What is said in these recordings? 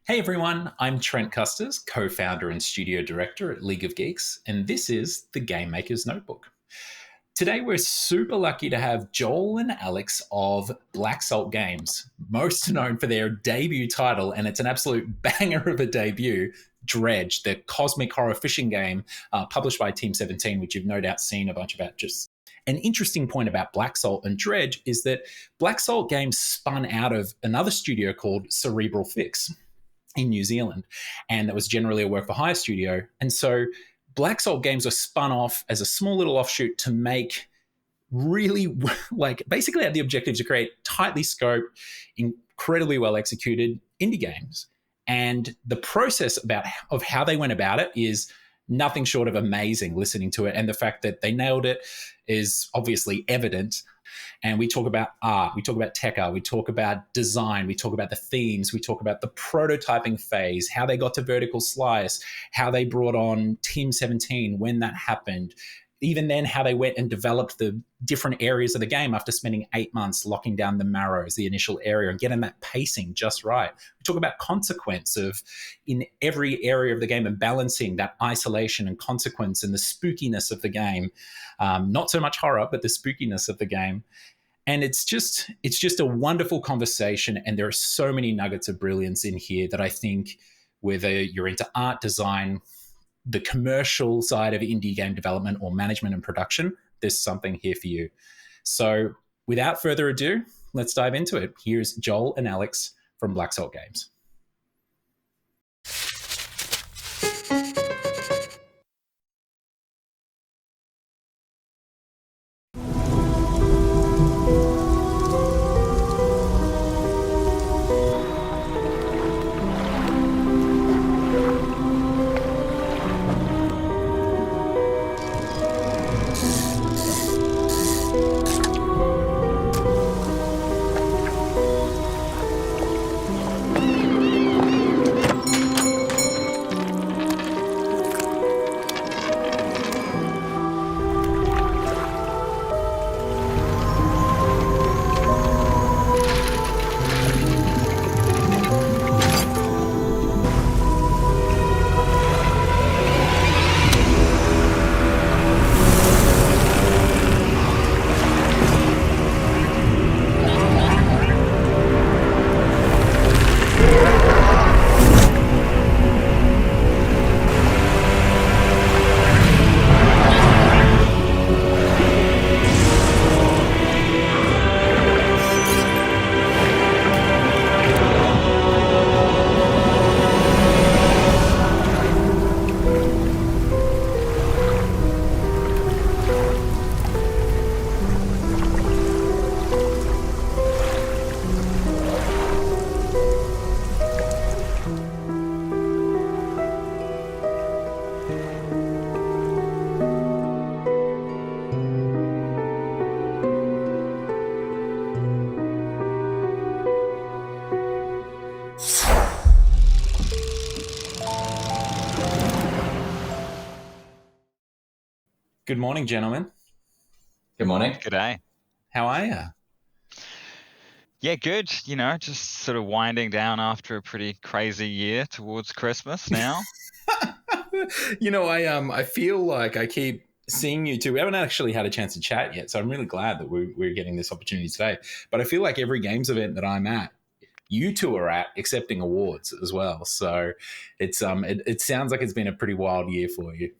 Hey everyone, I'm Trent Kusters, co-founder and studio director at League of Geeks, and this is the Game Maker's Notebook. Today we're super lucky to have Joel and Alex of Black Salt Games, most known for their debut title, and it's an absolute banger of a debut, Dredge, the cosmic horror fishing game published by Team 17, which you've no doubt seen a bunch about. Just an interesting point about Black Salt and Dredge is that Black Salt Games spun out of another studio called Cerebral Fix in New Zealand, and that was generally a work for hire studio. And so Black Salt Games were spun off as a small little offshoot to make really basically had the objective to create tightly scoped, incredibly well executed indie games. And the process of how they went about it is nothing short of amazing listening to it. And the fact that they nailed it is obviously evident. And we talk about art, we talk about tech art, we talk about design, we talk about the themes, we talk about the prototyping phase, how they got to vertical slice, how they brought on Team 17, when that happened, even then how they went and developed the different areas of the game after spending 8 months locking down the marrows, the initial area, and getting that pacing just right. We talk about consequence of in every area of the game and balancing that isolation and consequence and the spookiness of the game. Not so much horror, but the spookiness of the game. And it's just a wonderful conversation. And there are so many nuggets of brilliance in here that I think whether you're into art, design, the commercial side of indie game development or management and production, there's something here for you. So without further ado, let's dive into it. Here's Joel and Alex from Black Salt Games. Good morning, gentlemen. Good morning. G'day. How are you? Yeah, good. Just sort of winding down after a pretty crazy year towards Christmas now. I feel like I keep seeing you two. We haven't actually had a chance to chat yet, so I'm really glad that we're getting this opportunity today. But I feel like every games event that I'm at, you two are at accepting awards as well. So it's it sounds like it's been a pretty wild year for you.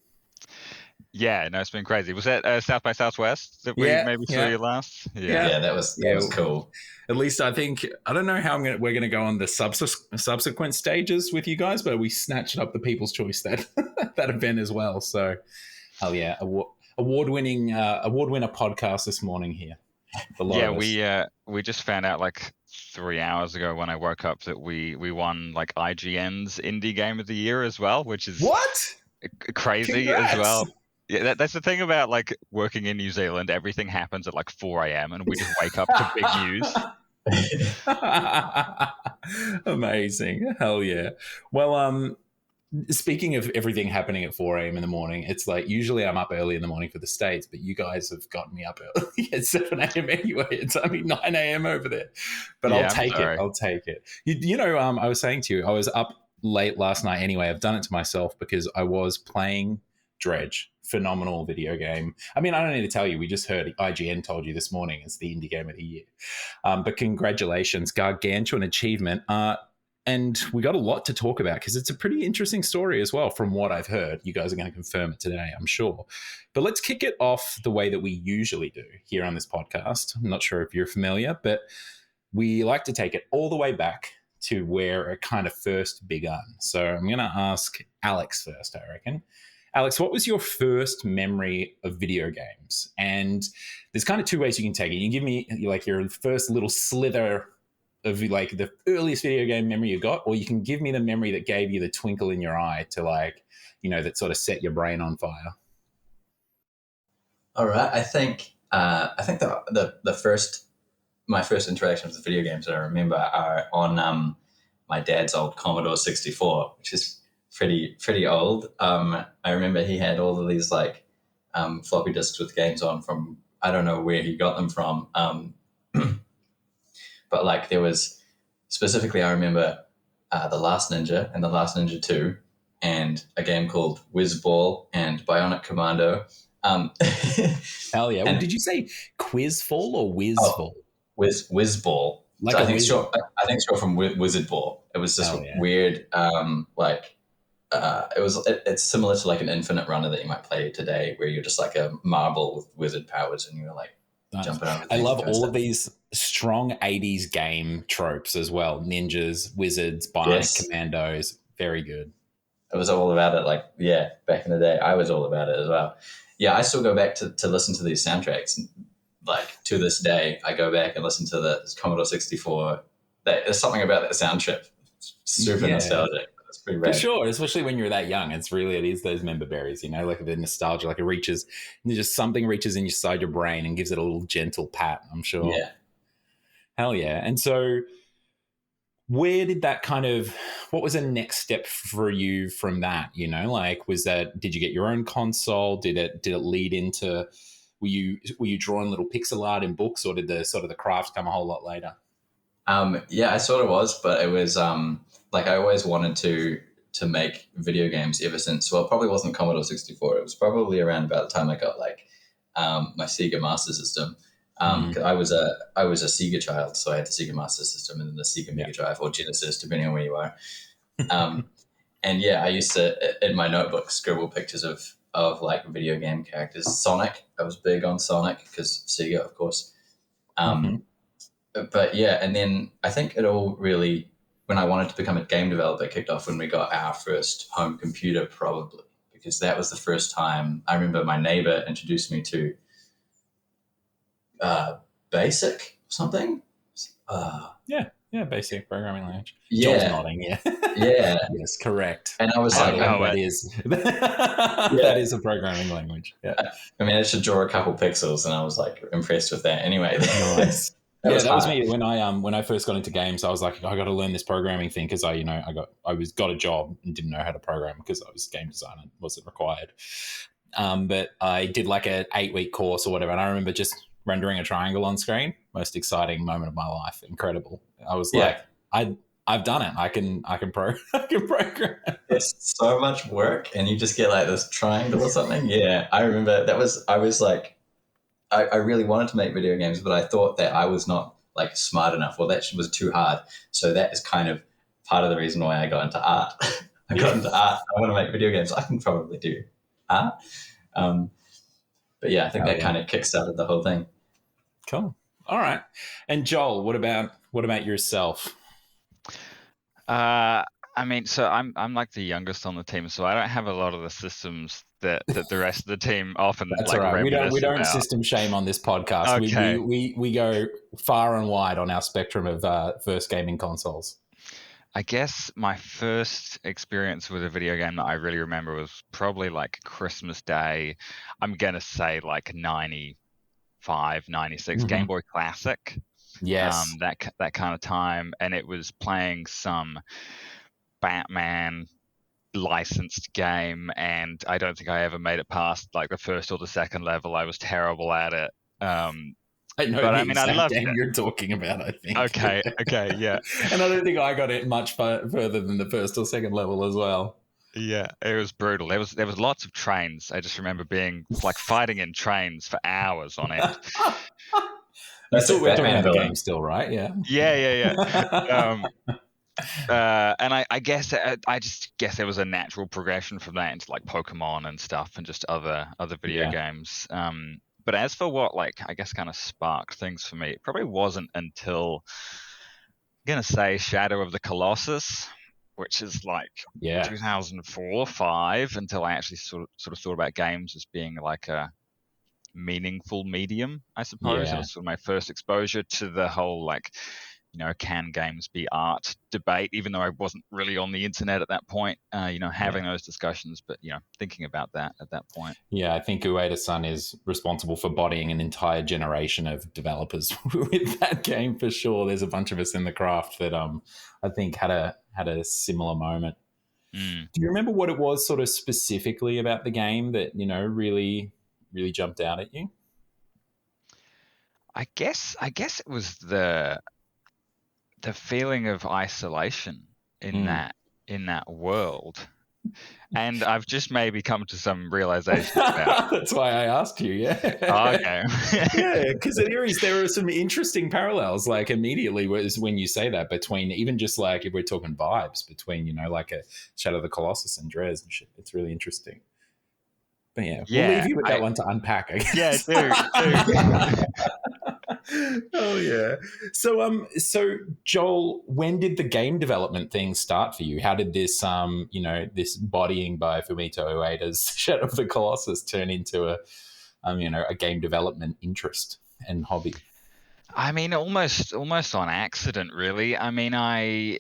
Yeah, no, it's been crazy. Was that South by Southwest that we maybe saw you last? Yeah, that was cool. At least I don't know how we're going to go on the subsequent stages with you guys, but we snatched up the People's Choice that event as well. So, hell yeah, award winner podcast this morning here. Yeah, we just found out like 3 hours ago when I woke up that we won like IGN's Indie Game of the Year as well, which is what crazy. Congrats. As well. Yeah, that's the thing about like working in New Zealand. Everything happens at like 4 a.m. and we just wake up to big news. Amazing. Hell yeah. Well, speaking of everything happening at 4 a.m. in the morning, it's like usually I'm up early in the morning for the States, but you guys have gotten me up early at 7 a.m. anyway. It's only 9 a.m. over there. But Yeah, I'll I'm take it. sorry. I'll take it. I was saying to you, I was up late last night anyway. I've done it to myself because I was playing Dredge. Phenomenal video game. I mean, I don't need to tell you. We just heard IGN told you this morning it's the indie game of the year. But congratulations, gargantuan achievement. And we got a lot to talk about because it's a pretty interesting story as well, from what I've heard. You guys are going to confirm it today, I'm sure. But let's kick it off the way that we usually do here on this podcast. I'm not sure if you're familiar, but we like to take it all the way back to where it kind of first begun. So I'm going to ask Alex first, I reckon. Alex, what was your first memory of video games? And there's kind of two ways you can take it. You can give me like your first little slither of like the earliest video game memory you got, or you can give me the memory that gave you the twinkle in your eye to like, that sort of set your brain on fire. All right. I think my first interactions with video games that I remember are on my dad's old Commodore 64, which is pretty old. I remember he had all of these like floppy disks with games on from, I don't know where he got them from. But like there was specifically, I remember The Last Ninja and The Last Ninja 2 and a game called Whiz Ball and Bionic Commando. Hell yeah. Did you say Quizfall or Whizfall? Whiz Ball. Like so I think it's short from Wizard Ball. It was this weird, it's similar to like an infinite runner that you might play today where you're just like a marble with wizard powers and you're like jumping over. I love all of these strong 80s game tropes as well. Ninjas, wizards, bionic commandos. Very good. It was all about it. Back in the day, I was all about it as well. Yeah, I still go back to listen to these soundtracks. Like to this day, I go back and listen to the Commodore 64. There's something about that sound trip. Super nostalgic. It's pretty rad. For sure, especially when you're that young. It is those member berries, like the nostalgia, like it reaches, just something reaches inside your brain and gives it a little gentle pat, I'm sure. Yeah. Hell yeah. And so where did that what was the next step for you from that? Did you get your own console? Did it lead into, were you drawing little pixel art in books, or did the craft come a whole lot later? Yeah, I sort of was, but it was I always wanted to make video games ever since. Well, it probably wasn't Commodore 64. It was probably around about the time I got my Sega Master System. 'Cause I was a Sega child, so I had the Sega Master System and then the Sega Mega Drive or Genesis, depending on where you are. And yeah, I used to in my notebook scribble pictures of like video game characters. Sonic, I was big on Sonic because Sega, of course. But yeah, and then I think it all really, when I wanted to become a game developer, kicked off when we got our first home computer, probably, because that was the first time I remember my neighbor introduced me to Basic something. Basic programming language. Yeah. Joel's nodding, yeah. Yeah. Yes, correct. And I was that is a programming language. Yeah. I mean, it should draw a couple pixels, and I was like impressed with that. Anyway, nice. That was me when I first got into games. I was like, I got to learn this programming thing because I got a job and didn't know how to program because I was game designer, wasn't required. But I did like an 8-week course or whatever, and I remember just rendering a triangle on screen. Most exciting moment of my life. Incredible. I was like, I've done it. I can program. It's so much work, and you just get like this triangle or something. Yeah, I remember I was like, I really wanted to make video games, but I thought that I was not like smart enough, or that was too hard. So that is kind of part of the reason why I got into art. I want to make video games. I can probably do art. But yeah, I think that kind of kickstarted the whole thing. Cool. All right. And Joel, what about yourself? I mean, so I'm like the youngest on the team, so I don't have a lot of the systems that the rest of the team often. That's all right. We don't about. System shame on this podcast. Okay. We go far and wide on our spectrum of first gaming consoles. I guess my first experience with a video game that I really remember was probably like Christmas Day. I'm gonna say like 95, 96, Game Boy Classic. Yes. That kind of time, and it was playing some Batman licensed game, and I don't think I ever made it past like the first or the second level. I was terrible at it. I know But the I mean, I exact loved game it. you're talking about, I think. Okay, yeah. And I don't think I got it much further than the first or second level as well. Yeah, it was brutal. There was lots of trains. I just remember being like fighting in trains for hours on end. That's a We're talking Batman about the villain. game still, right? Yeah. Yeah. And I guess I just guess there was a natural progression from that into like Pokemon and stuff, and just other video Yeah. games. But as for what like I guess kind of sparked things for me, it probably wasn't until I'm gonna say Shadow of the Colossus, which is like Yeah. 2004, 5, until I actually sort of thought about games as being like a meaningful medium, I suppose. It Yeah. was sort of my first exposure to the whole like, can games be art debate, even though I wasn't really on the internet at that point, having those discussions, but, thinking about that at that point. Yeah, I think Ueda-san is responsible for bodying an entire generation of developers with that game for sure. There's a bunch of us in the craft that I think had a similar moment. Mm. Do you remember what it was sort of specifically about the game that, really, really jumped out at you? I guess it was the feeling of isolation in that world. And I've just maybe come to some realizations about. That's why I asked you, yeah. Oh, okay. Yeah, because there are some interesting parallels, like immediately when you say that, between even just like if we're talking vibes between, like a Shadow of the Colossus and Dredge and shit. It's really interesting. But yeah, we'll leave you with that one to unpack, I guess. Yeah, do. Oh yeah. So Joel, when did the game development thing start for you? How did this this bodying by Fumito Ueda's Shadow of the Colossus turn into a game development interest and hobby? I mean, almost on accident, really. I mean, I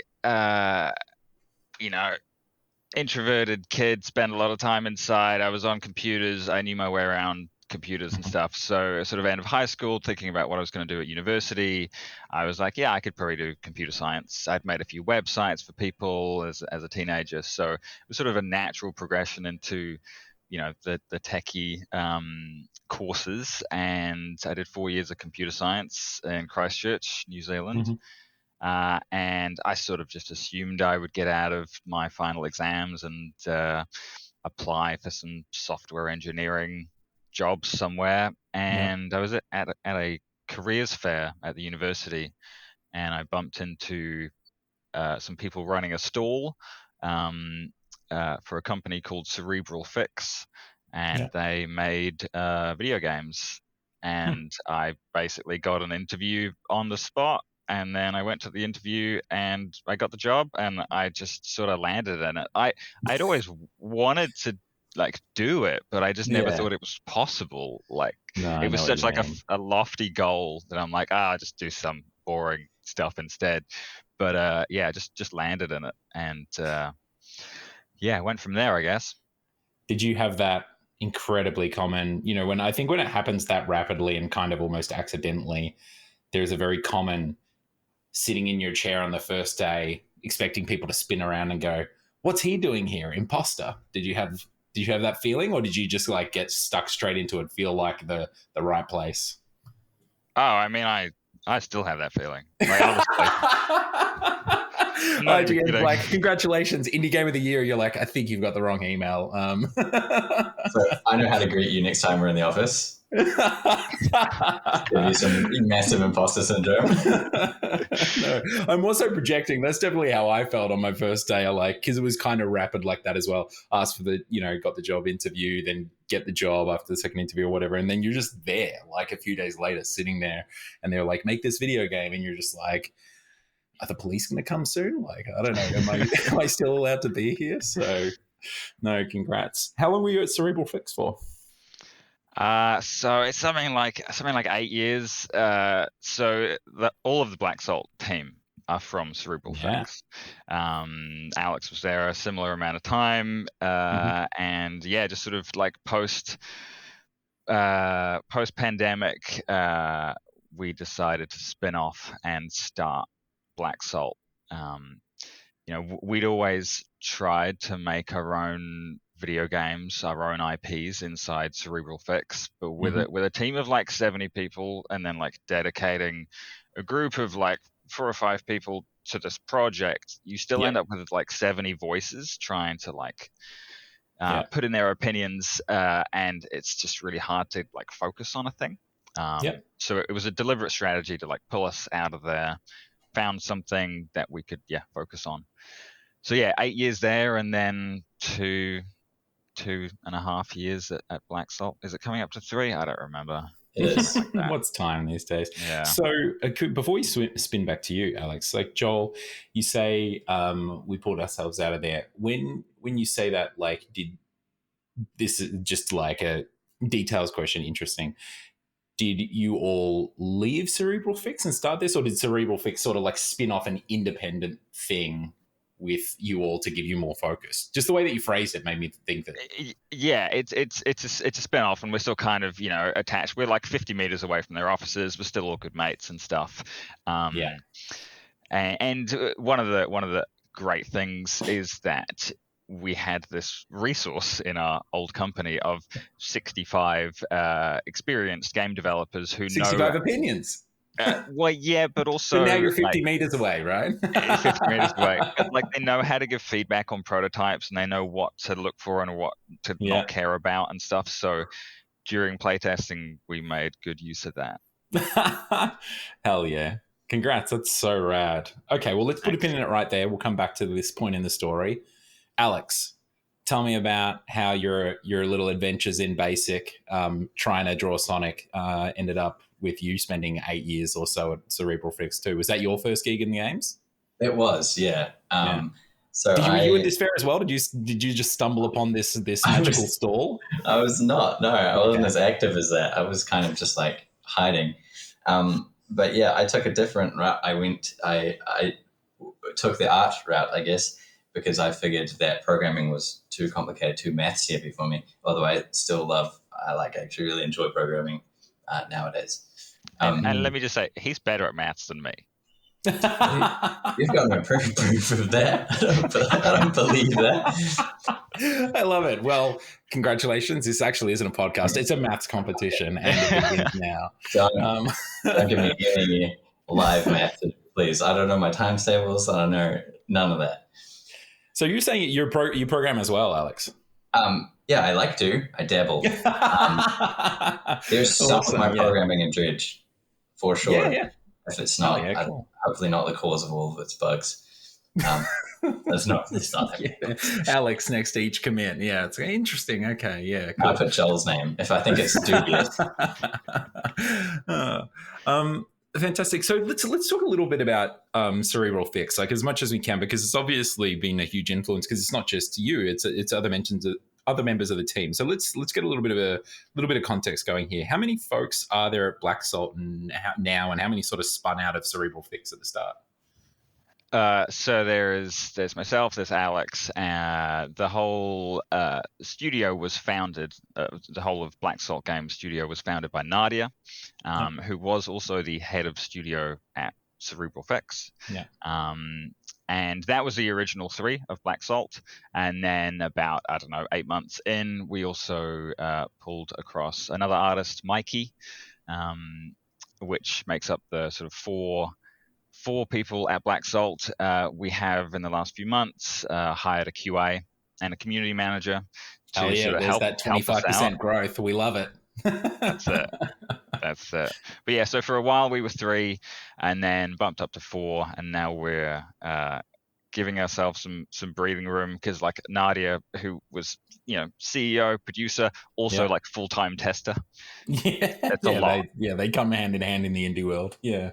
introverted kid, spent a lot of time inside. I was on computers. I knew my way around computers and stuff. So sort of end of high school, thinking about what I was going to do at university, I was like, yeah, I could probably do computer science. I'd made a few websites for people as a teenager. So it was sort of a natural progression into, the techie courses. And I did 4 years of computer science in Christchurch, New Zealand. Mm-hmm. And I sort of just assumed I would get out of my final exams and apply for some software engineering jobs somewhere. And I was at a careers fair at the university, and I bumped into some people running a stall for a company called Cerebral Fix, and they made video games. And I basically got an interview on the spot. And then I went to the interview and I got the job, and I just sort of landed in it. I'd always wanted to like do it, but I just never thought it was possible. Like No, it I was know what such you like mean. a lofty goal that I'm like, I'll just do some boring stuff instead. But just landed in it, and went from there, I guess. Did you have that incredibly common, when it happens that rapidly and kind of almost accidentally, there's a very common sitting in your chair on the first day, expecting people to spin around and go, "What's he doing here? Imposter." Did you have that feeling, or did you just like get stuck straight into it, feel like the right place? Oh, I mean, I still have that feeling. Like, honestly. I'm not even kidding. Like, congratulations, Indie Game of the Year. You're like, I think you've got the wrong email. So I know how to greet you next time we're in the office. Give you some massive imposter syndrome. No, I'm also projecting. That's definitely how I felt on my first day. Because it was kind of rapid like that as well. Asked for got the job interview, then get the job after the second interview or whatever. And then you're just there like a few days later sitting there, and they're like, make this video game. And you're just like, are the police going to come soon? Like, I don't know. Am I still allowed to be here? So no, congrats. How long were you at Cerebral Fix for? So it's something like 8 years. So all of the Black Salt team are from Cerebral Fix. Alex was there a similar amount of time, and just sort of like post pandemic, we decided to spin off and start Black Salt. we'd always tried to make our own video games, our own IPs inside Cerebral Fix, but with a team of like 70 people, and then like dedicating a group of like 4 or 5 people to this project, you still end up with like 70 voices trying to like put in their opinions, and it's just really hard to like focus on a thing. So it was a deliberate strategy to like pull us out of there, found something that we could focus on. So 8 years there, and then 2.5 years at Black Salt. Is it coming up to 3? I don't remember. It is. Like what's time these days? Yeah. So before we spin back to you, Alex, like Joel, you say we pulled ourselves out of there. When you say that, like, did this is just like a details question? Interesting. Did you all leave Cerebral Fix and start this, or did Cerebral Fix sort of like spin off an independent thing with you all to give you more focus? Just the way that you phrased it made me think that. Yeah, it's a spin-off, and we're still kind of attached. We're like 50 meters away from their offices. We're still all good mates and stuff. And one of the great things is that we had this resource in our old company of 65 experienced game developers who 65 opinions. Well, yeah, but also... But now you're 50 meters away, right? 50 meters away. But like, they know how to give feedback on prototypes, and they know what to look for and what to not care about and stuff. So during playtesting, we made good use of that. Hell yeah. Congrats. That's so rad. Okay, well, let's put a pin in it right there. We'll come back to this point in the story. Alex, tell me about how your little adventures in BASIC, trying to draw Sonic, ended up with you spending 8 years or so at Cerebral Fix too. Was that your first gig in the games? It was, yeah. So were you at this fair as well? Did you just stumble upon this magical stall? I was not. No, I wasn't as active as that. I was kind of just like hiding. But yeah, I took a different route. I took the art route, I guess, because I figured that programming was too complicated, too maths heavy for me. Although I actually really enjoy programming nowadays. And let me just say, he's better at maths than me. You've got no proof of that. I don't believe that. I love it. Well, congratulations. This actually isn't a podcast. It's a maths competition, and it begins now. Don't give me any live math, please. I don't know my times tables. I don't know none of that. So you're saying you program as well, Alex? Yeah, I like to. I dabble. There's some of my programming in Dredge, for sure. Yeah. If it's not, cool. Hopefully not the cause of all of its bugs. It's not that. Alex next to each commit. Yeah, it's interesting. Okay, yeah. Cool. I put Joel's name if I think it's dubious. Fantastic. So let's talk a little bit about Cerebral Fix, like as much as we can, because it's obviously been a huge influence. Because it's not just you; it's other members of the team. So let's get a little bit of context going here. How many folks are there at Black Salt now, and how many sort of spun out of Cerebral Fix at the start? So there's myself, there's Alex, the whole studio was founded, the whole of Black Salt Games studio was founded by Nadia, who was also the head of studio at Cerebral Fix. Yeah. And that was the original 3 of Black Salt. And then about, 8 months in, we also pulled across another artist, Mikey, which makes up the sort of four people at Black Salt. We have, in the last few months, hired a QA and a community manager to sort of help that 25% growth. We love it. That's it. But yeah, so for a while we were 3, and then bumped up to 4, and now we're giving ourselves some breathing room, because like Nadia, who was CEO, producer, also like full-time tester. Yeah, that's a lot. They come hand in hand in the indie world. Yeah.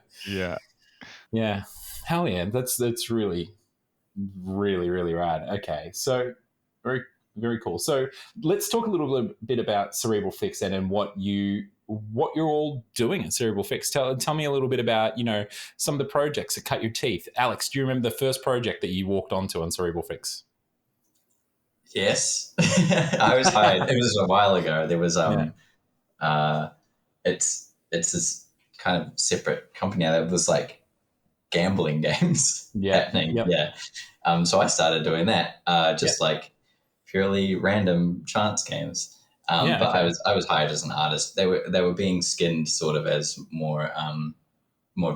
Hell yeah, that's really, really, really rad. Okay, so very, very cool. So let's talk a little bit about Cerebral Fix and what you're all doing at Cerebral Fix. Tell me a little bit about some of the projects that cut your teeth. Alex, do you remember the first project that you walked onto on Cerebral Fix? Yes, I was hired. It was a while ago. There was it's this kind of separate company that was like gambling games Yeah. happening. Yep. Yeah. So I started doing that, just like purely random chance games. Yeah. But Okay. I was hired as an artist. They were being skinned sort of as more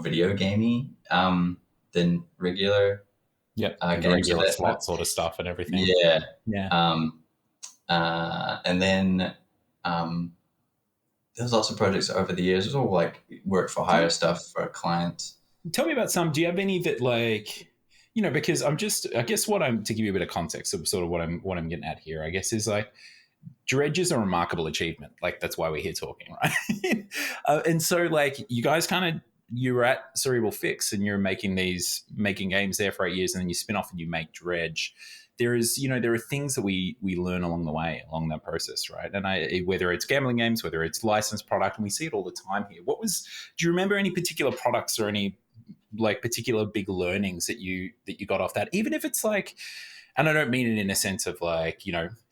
video gamey than regular Yep. The games of regular that type. slot sort of stuff and everything. Yeah. Yeah. And then there's lots of projects over the years. It was all like work for hire stuff for clients. Tell me about some. Do you have any that like, because I guess to give you a bit of context of sort of what I'm getting at here, I guess is like Dredge is a remarkable achievement. Like that's why we're here talking, right? And so like you were at Cerebral Fix and you're making games there for 8 years, and then you spin off and you make Dredge. There are things that we learn along the way, along that process, right? And whether it's gambling games, whether it's licensed product, and we see it all the time here. Do you remember any particular products or any like particular big learnings that you got off that? Even if it's like, and I don't mean it in a sense of like,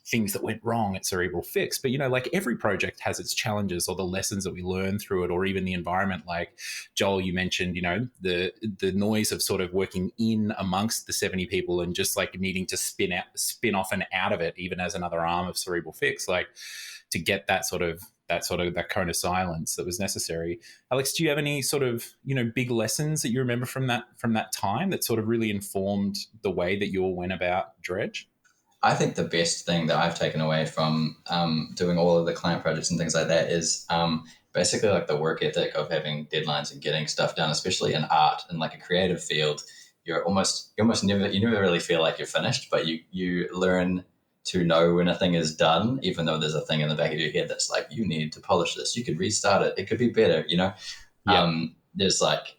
things that went wrong at Cerebral Fix, but like every project has its challenges or the lessons that we learn through it, or even the environment. Like Joel, you mentioned, the noise of sort of working in amongst the 70 people and just like needing to spin off and out of it, even as another arm of Cerebral Fix, like to get that cone of silence that was necessary. Alex, do you have any sort of big lessons that you remember from that time that sort of really informed the way that you all went about Dredge? I think the best thing that I've taken away from doing all of the client projects and things like that is basically like the work ethic of having deadlines and getting stuff done, especially in art and like a creative field. You never really feel like you're finished, but you learn to know when a thing is done, even though there's a thing in the back of your head that's like, you need to polish this. You could restart it. It could be better, Yeah. There's like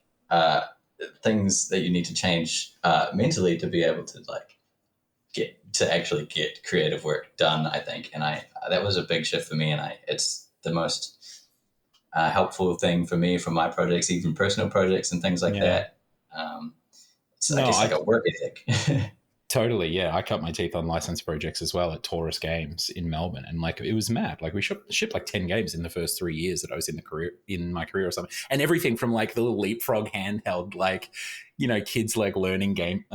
things that you need to change mentally to be able to like actually get creative work done, I think. And that was a big shift for me. And it's the most helpful thing for me from my projects, even personal projects and things like that. It's like a work ethic. Totally, yeah. I cut my teeth on licensed projects as well at Taurus Games in Melbourne, and like it was mad. Like we shipped like 10 games in the first 3 years that I was in my career or something, and everything from like the little Leapfrog handheld, like kids like learning game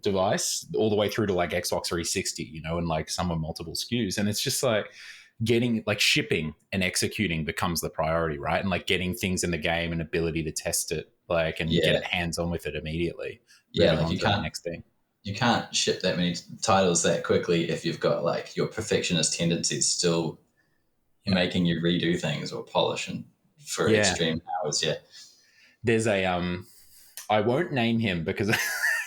device, all the way through to like Xbox 360, and like some are multiple SKUs, and it's just like getting like shipping and executing becomes the priority, right? And like getting things in the game and ability to test it, like and get it hands on with it immediately. Yeah, like you can't the next thing. You can't ship that many titles that quickly if you've got like your perfectionist tendencies still making you redo things or polish and for extreme hours. Yeah. There's a I won't name him because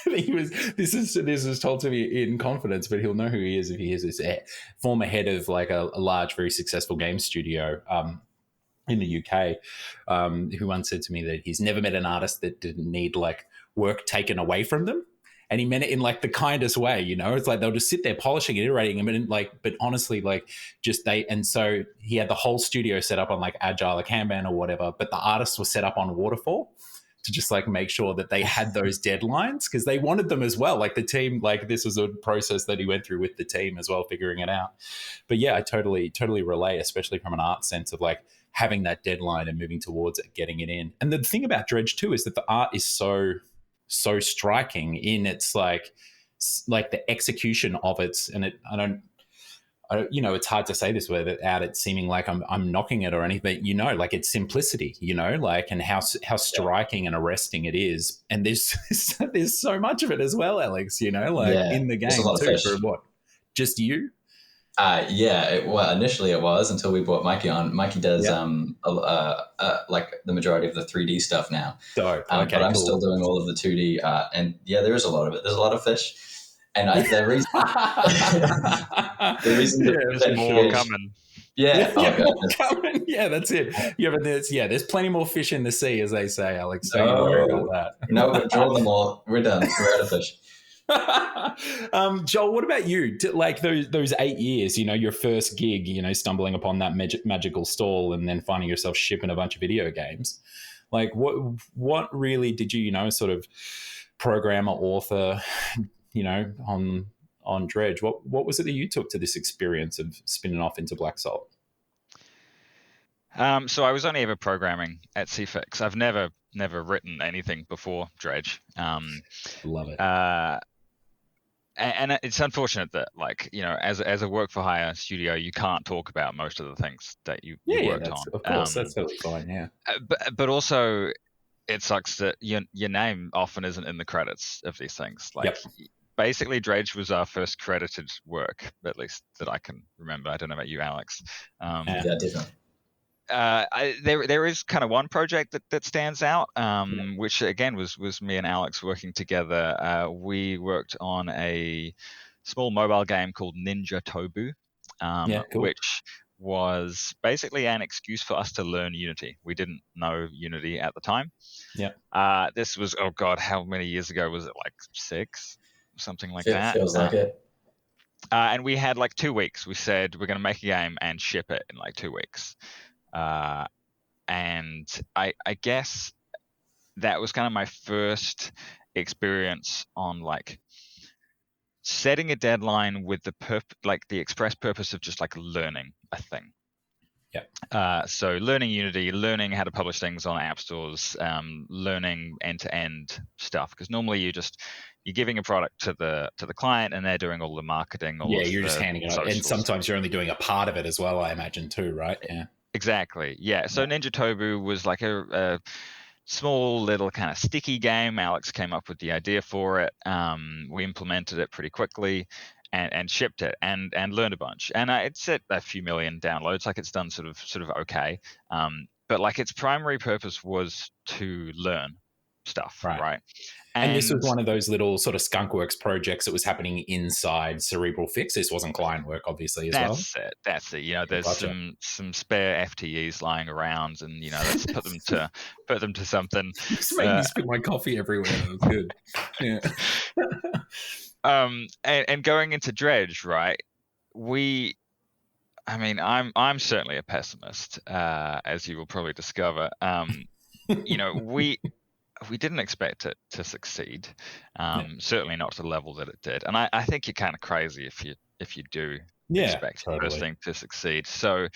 this is told to me in confidence, but he'll know who he is if he hears this. Former head of like a large, very successful game studio in the UK, who once said to me that he's never met an artist that didn't need like work taken away from them. And he meant it in like the kindest way, It's like they'll just sit there polishing and iterating and like, but honestly, like and so he had the whole studio set up on like Agile or Kanban or whatever, but the artists were set up on Waterfall to just like make sure that they had those deadlines because they wanted them as well. Like the team, like this was a process that he went through with the team as well, figuring it out. But yeah, I totally relate, especially from an art sense of like having that deadline and moving towards it, getting it in. And the thing about Dredge too is that the art is so striking in its like the execution of it, and I don't it's hard to say this without it seeming like I'm knocking it or anything, but like its simplicity, like and how striking and arresting it is, and there's so much of it as well, Alex, in the game too. For what, just you? Well, initially it was until we brought Mikey on. Mikey does like the majority of the 3D stuff now. Dope. Okay, but I'm still doing all of the 2D and there is a lot of it. There's a lot of fish, and the reason there's more coming. More coming. Yeah, that's it. Yeah, but there's plenty more fish in the sea, as they say, Alex. Don't you worry about that. No, but draw them all. We're done. We're out of fish. Joel, what about you? Like those 8 years, your first gig, stumbling upon that magical stall and then finding yourself shipping a bunch of video games. Like what really did you, sort of programmer, author, on Dredge? What was it that you took to this experience of spinning off into Black Salt? So I was only ever programming at CFix. I've never never written anything before Dredge. Love it. And it's unfortunate that, like, as a work for hire studio, you can't talk about most of the things that you Yeah, worked that's on. of course that's totally fine. Yeah. But also, it sucks that your name often isn't in the credits of these things. Like, Yep. basically, Dredge was our first credited work, at least that I can remember. I don't know about you, Alex. Yeah, definitely. There is kind of one project that stands out, which again was me and Alex working together. We worked on a small mobile game called Ninja Tobu, Cool. which was basically an excuse for us to learn Unity. We didn't know Unity at the time. Yeah. This was, oh God, how many years ago was it? Like 6, something like It that. feels like it. And we had like 2 weeks. We said we're going to make a game and ship it in like 2 weeks. And I guess that was kind of my first experience on like setting a deadline with the express purpose of just like learning a thing. Yeah. So learning Unity, learning how to publish things on app stores, learning end-to-end stuff. Because normally you're giving a product to the client and they're doing all the marketing, all of You're the just handing it over, and socials. sometimes you're only doing a part of it as well, I imagine too, right? Yeah. Exactly. Yeah. So Ninja Tobu was like a small little kind of sticky game. Alex came up with the idea for it. We implemented it pretty quickly and shipped it and learned a bunch. And it's at a few million downloads. Like, it's done sort of okay. But like, its primary purpose was to learn stuff, right? And this was one of those little sort of skunkworks projects that was happening inside Cerebral Fix. This wasn't client work, obviously, as well. That's it. There's some spare FTEs lying around, and let's put them to something. Just making me spill my coffee everywhere. That was good. Yeah. And going into Dredge, right? I'm certainly a pessimist, as you will probably discover. We didn't expect it to succeed. Certainly not to the level that it did. And I think you're kind of crazy if you do expect the first thing to succeed. So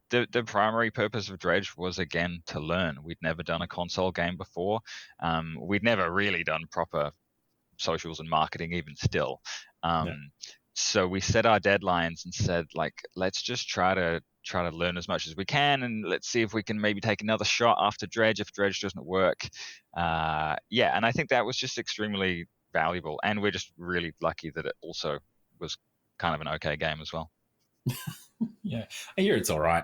the primary purpose of Dredge was, again, to learn. We'd never done a console game before. We'd never really done proper socials and marketing, even still. So we set our deadlines and said, like, let's just try to learn as much as we can, and let's see if we can maybe take another shot after Dredge if Dredge doesn't work. And I think that was just extremely valuable, and we're just really lucky that it also was kind of an okay game as well. Yeah, I hear it's all right.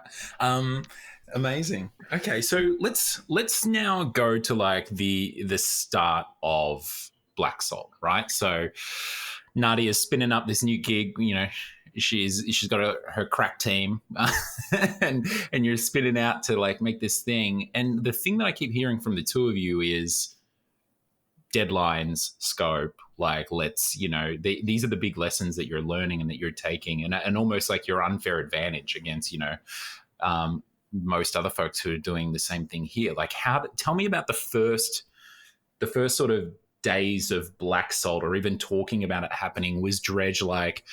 Amazing. Okay, so let's now go to like the start of Black Salt, right? So Nadia's spinning up this new gig. She's got her crack team, and you're spinning out to like make this thing. And the thing that I keep hearing from the two of you is deadlines, scope. Like, these are the big lessons that you're learning and that you're taking, and almost like your unfair advantage against most other folks who are doing the same thing here. Like, tell me about the first sort of days of Black Salt, or even talking about it happening. Was Dredge like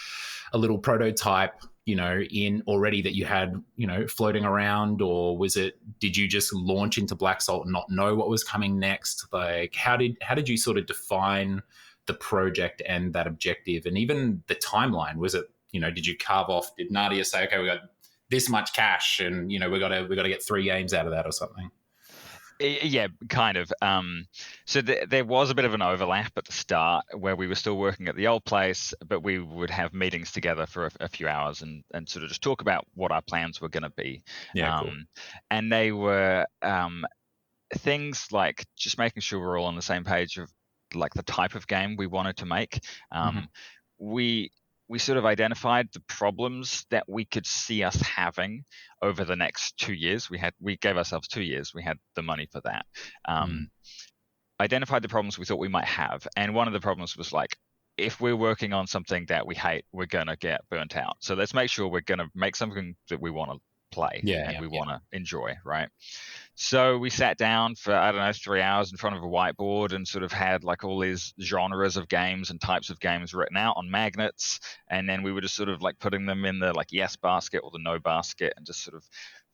a little prototype, in already that you had, floating around, or did you just launch into Black Salt and not know what was coming next? Like, how did you sort of define the project and that objective, and even the timeline? Was it, did you carve off? Did Nadia say, okay, we got this much cash, and we got to get 3 games out of that or something? Yeah, kind of. So there was a bit of an overlap at the start where we were still working at the old place, but we would have meetings together for a few hours and sort of just talk about what our plans were going to be. Cool. And they were things like just making sure we're all on the same page of like the type of game we wanted to make. We sort of identified the problems that we could see us having over the next 2 years. We gave ourselves 2 years. We had the money for that. Identified the problems we thought we might have. And one of the problems was like, if we're working on something that we hate, we're going to get burnt out. So let's make sure we're going to make something that we want to play and we want to enjoy, right? So we sat down for, 3 hours in front of a whiteboard and sort of had like all these genres of games and types of games written out on magnets. And then we were just sort of like putting them in the like yes basket or the no basket, and just sort of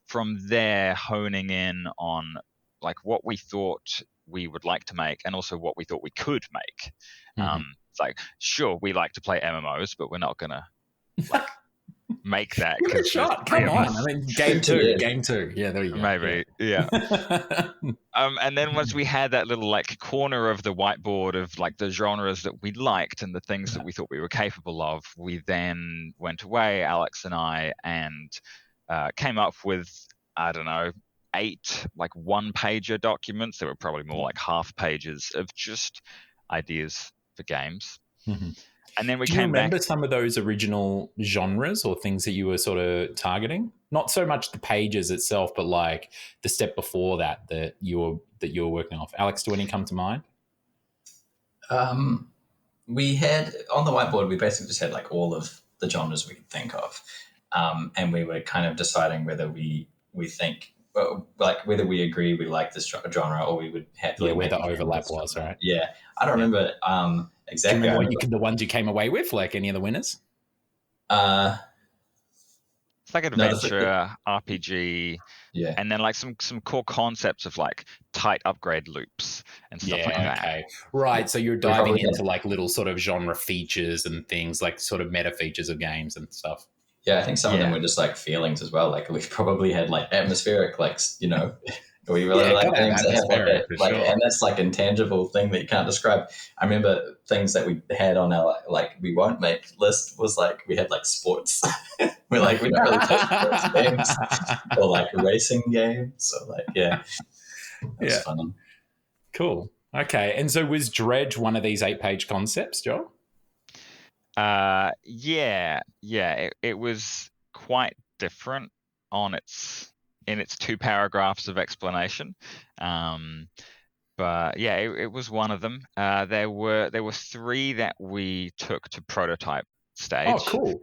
from there honing in on like what we thought we would like to make and also what we thought we could make. Mhm. It's like, sure, we like to play MMOs, but we're not gonna like make that Give it a because there's shot. three Come of on. us. I mean, game two. Yeah. Game two. Yeah, there you go. Maybe, yeah. And then once we had that little like corner of the whiteboard of like the genres that we liked and the things that we thought we were capable of, we then went away, Alex and I, and came up with, I don't know, 8 like one-pager documents. There were probably more like half pages of just ideas for games. Mhm. And then we Do you came remember back. some of those original genres or things that you were sort of targeting? Not so much the pages itself, but like the step before that you were working off. Alex, do any come to mind? We had on the whiteboard, we basically just had like all of the genres we could think of, and we were kind of deciding whether we think like whether we agree we like this genre or we would happily Where make the a game overlap based on was, that. right? Yeah, I don't Yeah. remember Do you exactly. remember the ones you came away with? Like any of the winners? It's like adventure, RPG, Yeah. and then like some core concepts of like tight upgrade loops and stuff like that. Okay. Right. So you're We diving probably had- into like little sort of genre features and things like sort of meta features of games and stuff. Yeah, I think some of them Yeah. were just like feelings as well. Like we probably had like atmospheric, like we really Yeah, like gotta have things that have atmospheric for sure. and that's like intangible thing that you can't describe. I remember things that we had on our like we won't make list was like we had like sports. We're like we don't really play sports games or like racing games. So like that was fun. Cool. Okay. And so was Dredge one of these 8-page concepts, Joel? Yeah. It was quite different in its 2 paragraphs of explanation. But yeah, it was one of them. There were 3 that we took to prototype stage. Oh, cool.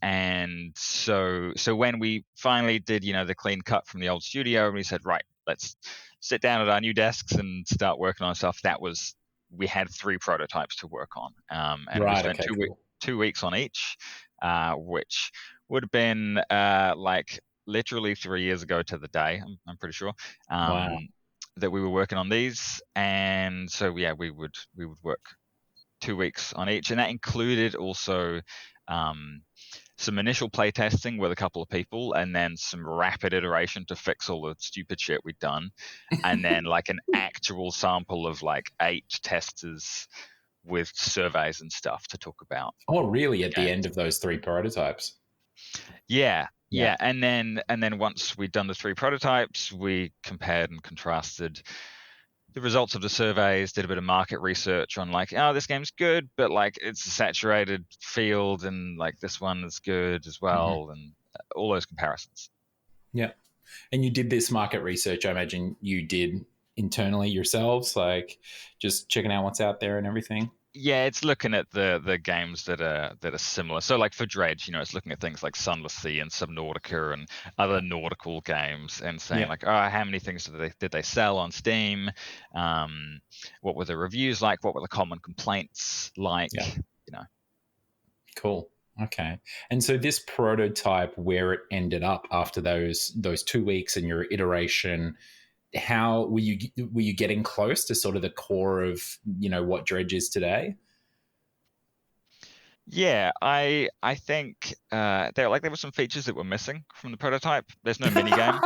And so when we finally did, the clean cut from the old studio, and we said, right, let's sit down at our new desks and start working on stuff. We had 3 prototypes to work on, and we spent 2 weeks on each, which would have been like literally 3 years ago to the day. I'm pretty sure. Wow. That we were working on these, and so yeah, we would work 2 weeks on each, and that included also some initial play testing with a couple of people, and then some rapid iteration to fix all the stupid shit we'd done, and then like an actual sample of like 8 testers with surveys and stuff to talk about. Oh, really? At the end of those 3 prototypes? Yeah. And then once we'd done the 3 prototypes, we compared and contrasted the results of the surveys, did a bit of market research on like, oh, this game's good, but like it's a saturated field, and like this one is good as well, and all those comparisons. Yeah. And you did this market research, I imagine you did internally yourselves, like just checking out what's out there and everything? Yeah, it's looking at the games that are similar. So like for Dredge, it's looking at things like Sunless Sea and Subnautica and other nautical games, and saying like, oh, how many things did they sell on Steam? What were the reviews like? What were the common complaints like? Cool. Okay. And so this prototype, where it ended up after those 2 weeks and your iteration, how were you getting close to sort of the core of what Dredge is today? Yeah, I think there were some features that were missing from the prototype. There's no mini game.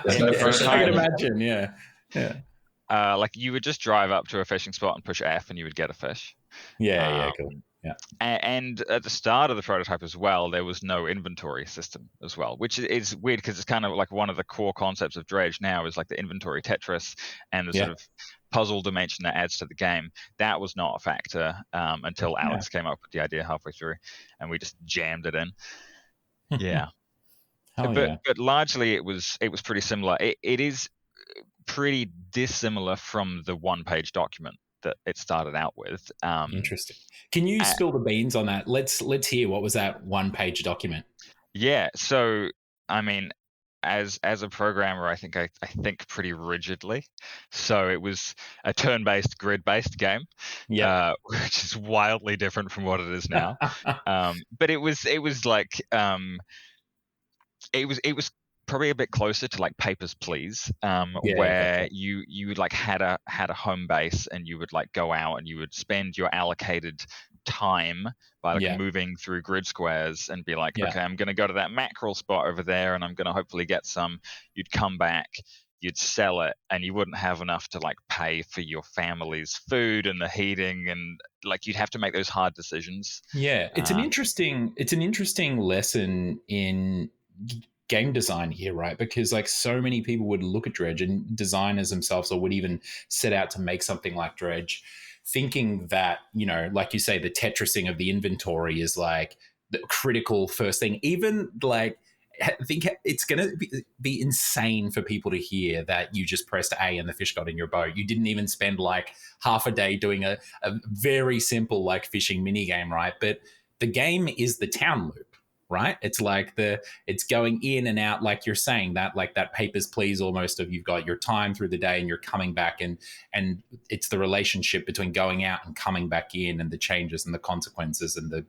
There's no I can imagine. Yeah. Like you would just drive up to a fishing spot and push F, and you would get a fish. Cool. Yeah. And at the start of the prototype as well, there was no inventory system as well, which is weird because it's kind of like one of the core concepts of Dredge now is like the inventory Tetris and the sort of puzzle dimension that adds to the game. That was not a factor until Alex came up with the idea halfway through, and we just jammed it in. Yeah. But largely it was pretty similar. It is pretty dissimilar from the 1-page document that it started out with. Interesting. Can you spill the beans on that? Let's hear, what was that 1-page document? Yeah. So, I mean, as a programmer, I think pretty rigidly. So it was a turn-based, grid-based game, which is wildly different from what it is now. But it was like it was probably a bit closer to like Papers, Please, Yeah, where gotcha. you like had a home base, and you would like go out and you would spend your allocated time by like Yeah, moving through grid squares and be like, yeah, okay, I'm going to go to that mackerel spot over there, and I'm going to hopefully get some. You'd come back, you'd sell it, and you wouldn't have enough to like pay for your family's food and the heating, and like you'd have to make those hard decisions. yeah. Uh, It's an interesting lesson in game design here, right? Because like so many people would look at Dredge, and designers themselves, or would even set out to make something like Dredge, thinking that, like you say, the Tetrising of the inventory is like the critical first thing. Even like, I think it's going to be insane for people to hear that you just pressed A and the fish got in your boat. You didn't even spend like half a day doing a very simple like fishing mini game, right? But the game is the town loop, right? It's like it's going in and out, like you're saying, that like that Papers, Please almost, of you've got your time through the day and you're coming back, and it's the relationship between going out and coming back in, and the changes and the consequences and the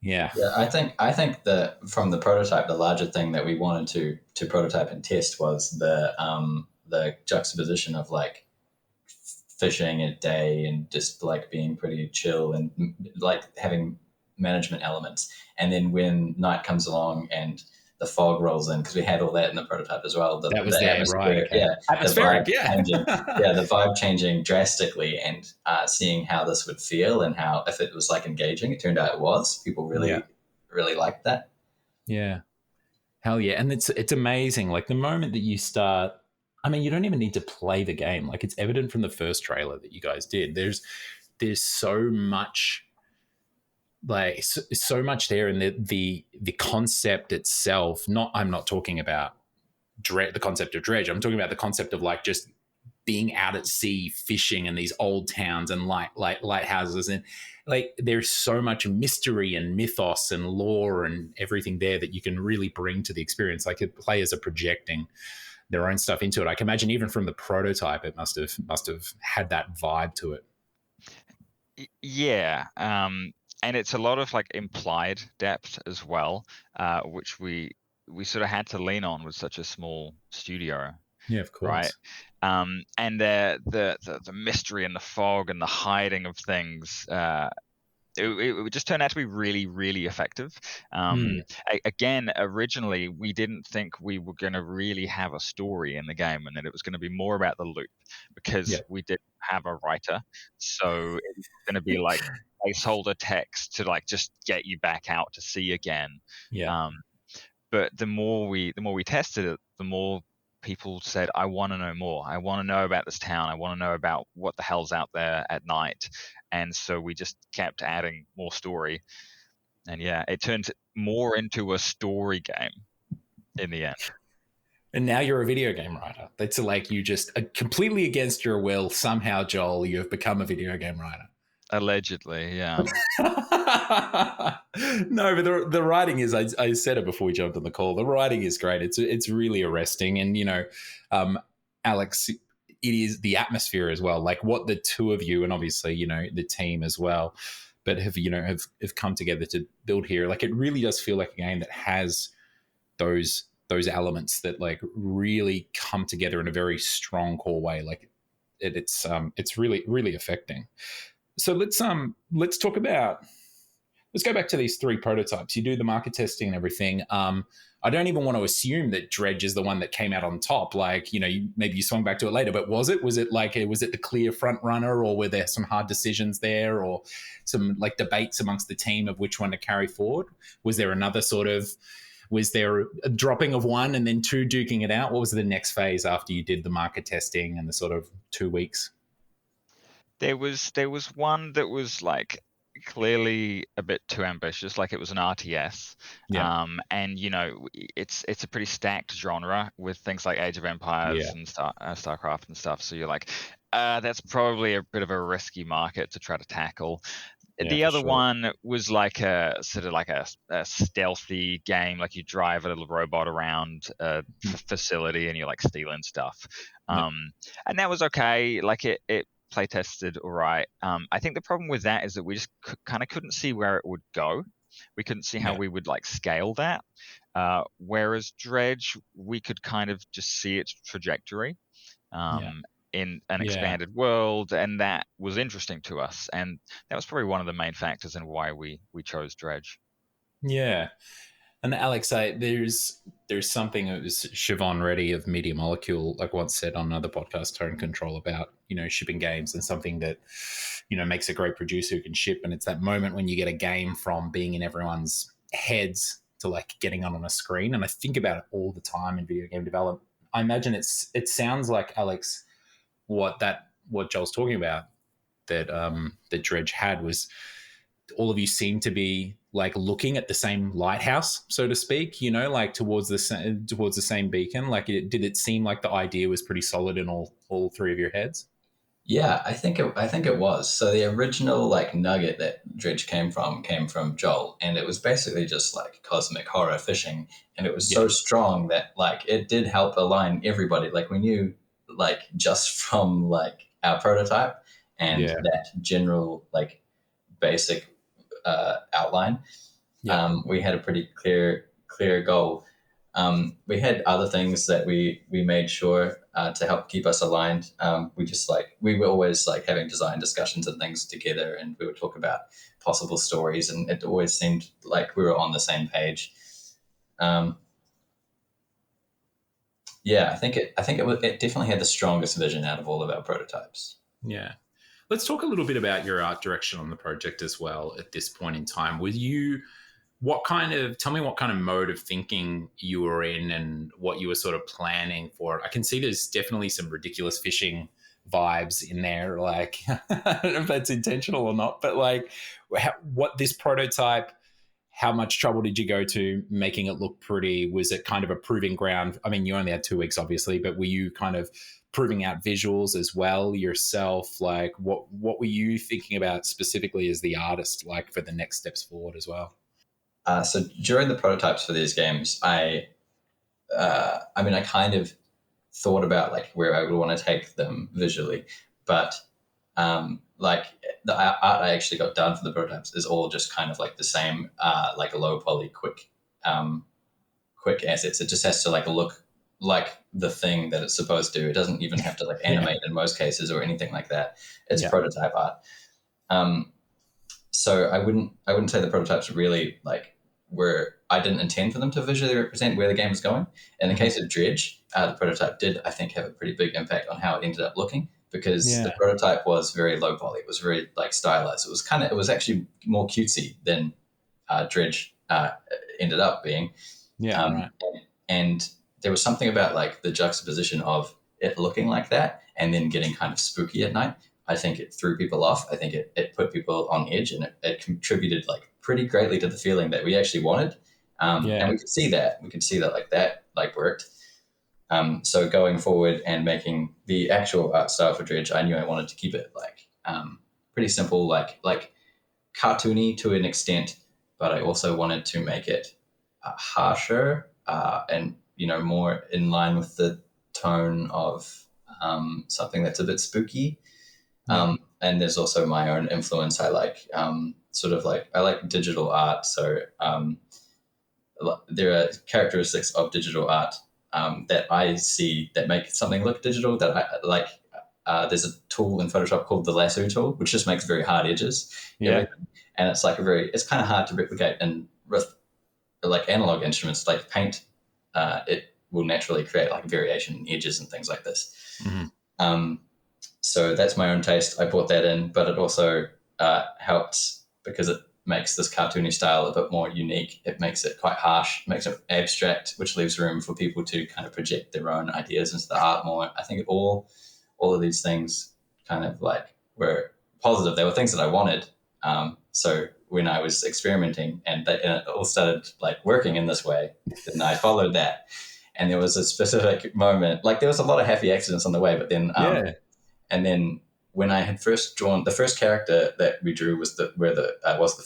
yeah. Yeah, I think that from the prototype, the larger thing that we wanted to prototype and test was the juxtaposition of like fishing at day and just like being pretty chill and like having management elements. And then when night comes along and the fog rolls in, because we had all that in the prototype as well, That was the there, right? atmosphere, Okay, yeah, the atmospheric, vibe yeah. changing, yeah, the vibe changing drastically, and seeing how this would feel and how if it was like engaging. It turned out it was. People Yeah, really liked that. yeah. Hell yeah. And it's amazing. Like the moment that you start, I mean, you don't even need to play the game. Like it's evident from the first trailer that you guys did. There's so much, like so much there, and the concept itself. I'm not talking about the concept of Dredge. I'm talking about the concept of like just being out at sea fishing in these old towns and lighthouses, and like there's so much mystery and mythos and lore and everything there that you can really bring to the experience. Like if players are projecting their own stuff into it. I can imagine even from the prototype, it must have had that vibe to it. Yeah, and it's a lot of like implied depth as well, which we sort of had to lean on with such a small studio, Yeah, of right? course. And the mystery and the fog and the hiding of things. It just turned out to be really, really effective. Mm, Again, originally, we didn't think we were going to really have a story in the game, and that it was going to be more about the loop, yeah, because we didn't have a writer. So it was going to be like placeholder text to like just get you back out to sea again. yeah. Um, but the more we tested it, the more people said, I want to know more. I want to know about this town. I want to know about what the hell's out there at night. And so we just kept adding more story. And yeah, it turned more into a story game in the end. And now you're a video game writer. That's like you just completely against your will. Somehow, Joel, you have become a video game writer. Allegedly, yeah. No, but the writing is. I said it before we jumped on the call. The writing is great. It's really arresting, and Alex, it is the atmosphere as well. Like what the two of you, and obviously the team as well, but have come together to build here. Like it really does feel like a game that has those elements that like really come together in a very strong core way. Like it's really really affecting. So let's talk about, let's go back to these three prototypes. You do the market testing and everything. I don't even want to assume that Dredge is the one that came out on top. Like, maybe you swung back to it later, but was it the clear front runner, or were there some hard decisions there, or some like debates amongst the team of which one to carry forward? Was there a dropping of one and then two duking it out? What was the next phase after you did the market testing and the sort of 2 weeks? There was one that was like clearly a bit too ambitious, like it was an RTS. Yeah. And it's a pretty stacked genre with things like Age of Empires Yeah. and StarCraft and stuff. So you're like, that's probably a bit of a risky market to try to tackle. Yeah, The for other sure. one was like a sort of like a stealthy game, like you drive a little robot around a facility and you're like stealing stuff. Yeah. And that was okay. Like it play tested all right. I think the problem with that is that we just kind of couldn't see where it would go. We couldn't see how we would like scale that. Whereas Dredge, we could kind of just see its trajectory in an expanded world, and that was interesting to us. And that was probably one of the main factors in why we chose Dredge. Yeah. And Alex, there's something that was Siobhan Reddy of Media Molecule like once said on another podcast, Tone Control, about shipping games, and something that makes a great producer who can ship. And it's that moment when you get a game from being in everyone's heads to like getting on a screen. And I think about it all the time in video game development. I imagine it sounds like, Alex, what Joel's talking about, that that Dredge had, was all of you seem to be like looking at the same lighthouse, so to speak, like towards the same beacon. Like, did it seem like the idea was pretty solid in all three of your heads? Yeah, I think it was. So the original like nugget that Dredge came from Joel, and it was basically just like cosmic horror fishing, and it was so strong that like it did help align everybody. Like we knew, like just from like our prototype and that general like basic outline, we had a pretty clear goal. We had other things that we made sure to help keep us aligned. We were always like having design discussions and things together, and we would talk about possible stories, and it always seemed like we were on the same page. I think it definitely had the strongest vision out of all of our prototypes. Yeah. Let's talk a little bit about your art direction on the project as well at this point in time. Tell me what kind of mode of thinking you were in and what you were sort of planning for. I can see there's definitely some ridiculous fishing vibes in there. Like, I don't know if that's intentional or not, but like what this prototype, how much trouble did you go to making it look pretty? Was it kind of a proving ground? I mean, you only had 2 weeks, obviously, but were you kind of proving out visuals as well yourself? Like, what were you thinking about specifically as the artist, like for the next steps forward as well? So during the prototypes for these games, I kind of thought about like where I would want to take them visually, but like the art I actually got done for the prototypes is all just kind of like the same, like a low poly, quick assets. It just has to like look like the thing that it's supposed to. It doesn't even have to like animate in most cases or anything like that. It's prototype art. So I wouldn't say the prototypes really like I didn't intend for them to visually represent where the game was going. In the case of Dredge, the prototype did, I think, have a pretty big impact on how it ended up looking, because the prototype was very low poly. It was very like stylized. It was actually more cutesy than Dredge ended up being. Right. And there was something about like the juxtaposition of it looking like that and then getting kind of spooky at night. I think it threw people off. I think it put people on edge, and it contributed like pretty greatly to the feeling that we actually wanted. And we could see that. Like that like worked. So going forward and making the actual art style for Dredge, I knew I wanted to keep it like pretty simple, like cartoony to an extent, but I also wanted to make it harsher and more in line with the tone of something that's a bit spooky. And there's also my own influence. I like I like digital art. So there are characteristics of digital art that I see that make something look digital that I like. There's a tool in Photoshop called the lasso tool, which just makes very hard edges. And it's like it's kind of hard to replicate. And with like analog instruments like paint, it will naturally create like variation in edges and things like this. So that's my own taste. I brought that in, but it also helps because it makes this cartoony style a bit more unique. It makes it quite harsh, makes it abstract, which leaves room for people to kind of project their own ideas into the art more. I think all of these things kind of like were positive. They were things that I wanted. So when I was experimenting and it all started like working in this way, then I followed that. And there was a specific moment, like there was a lot of happy accidents on the way, but then and then when I had first drawn, the first character that we drew was the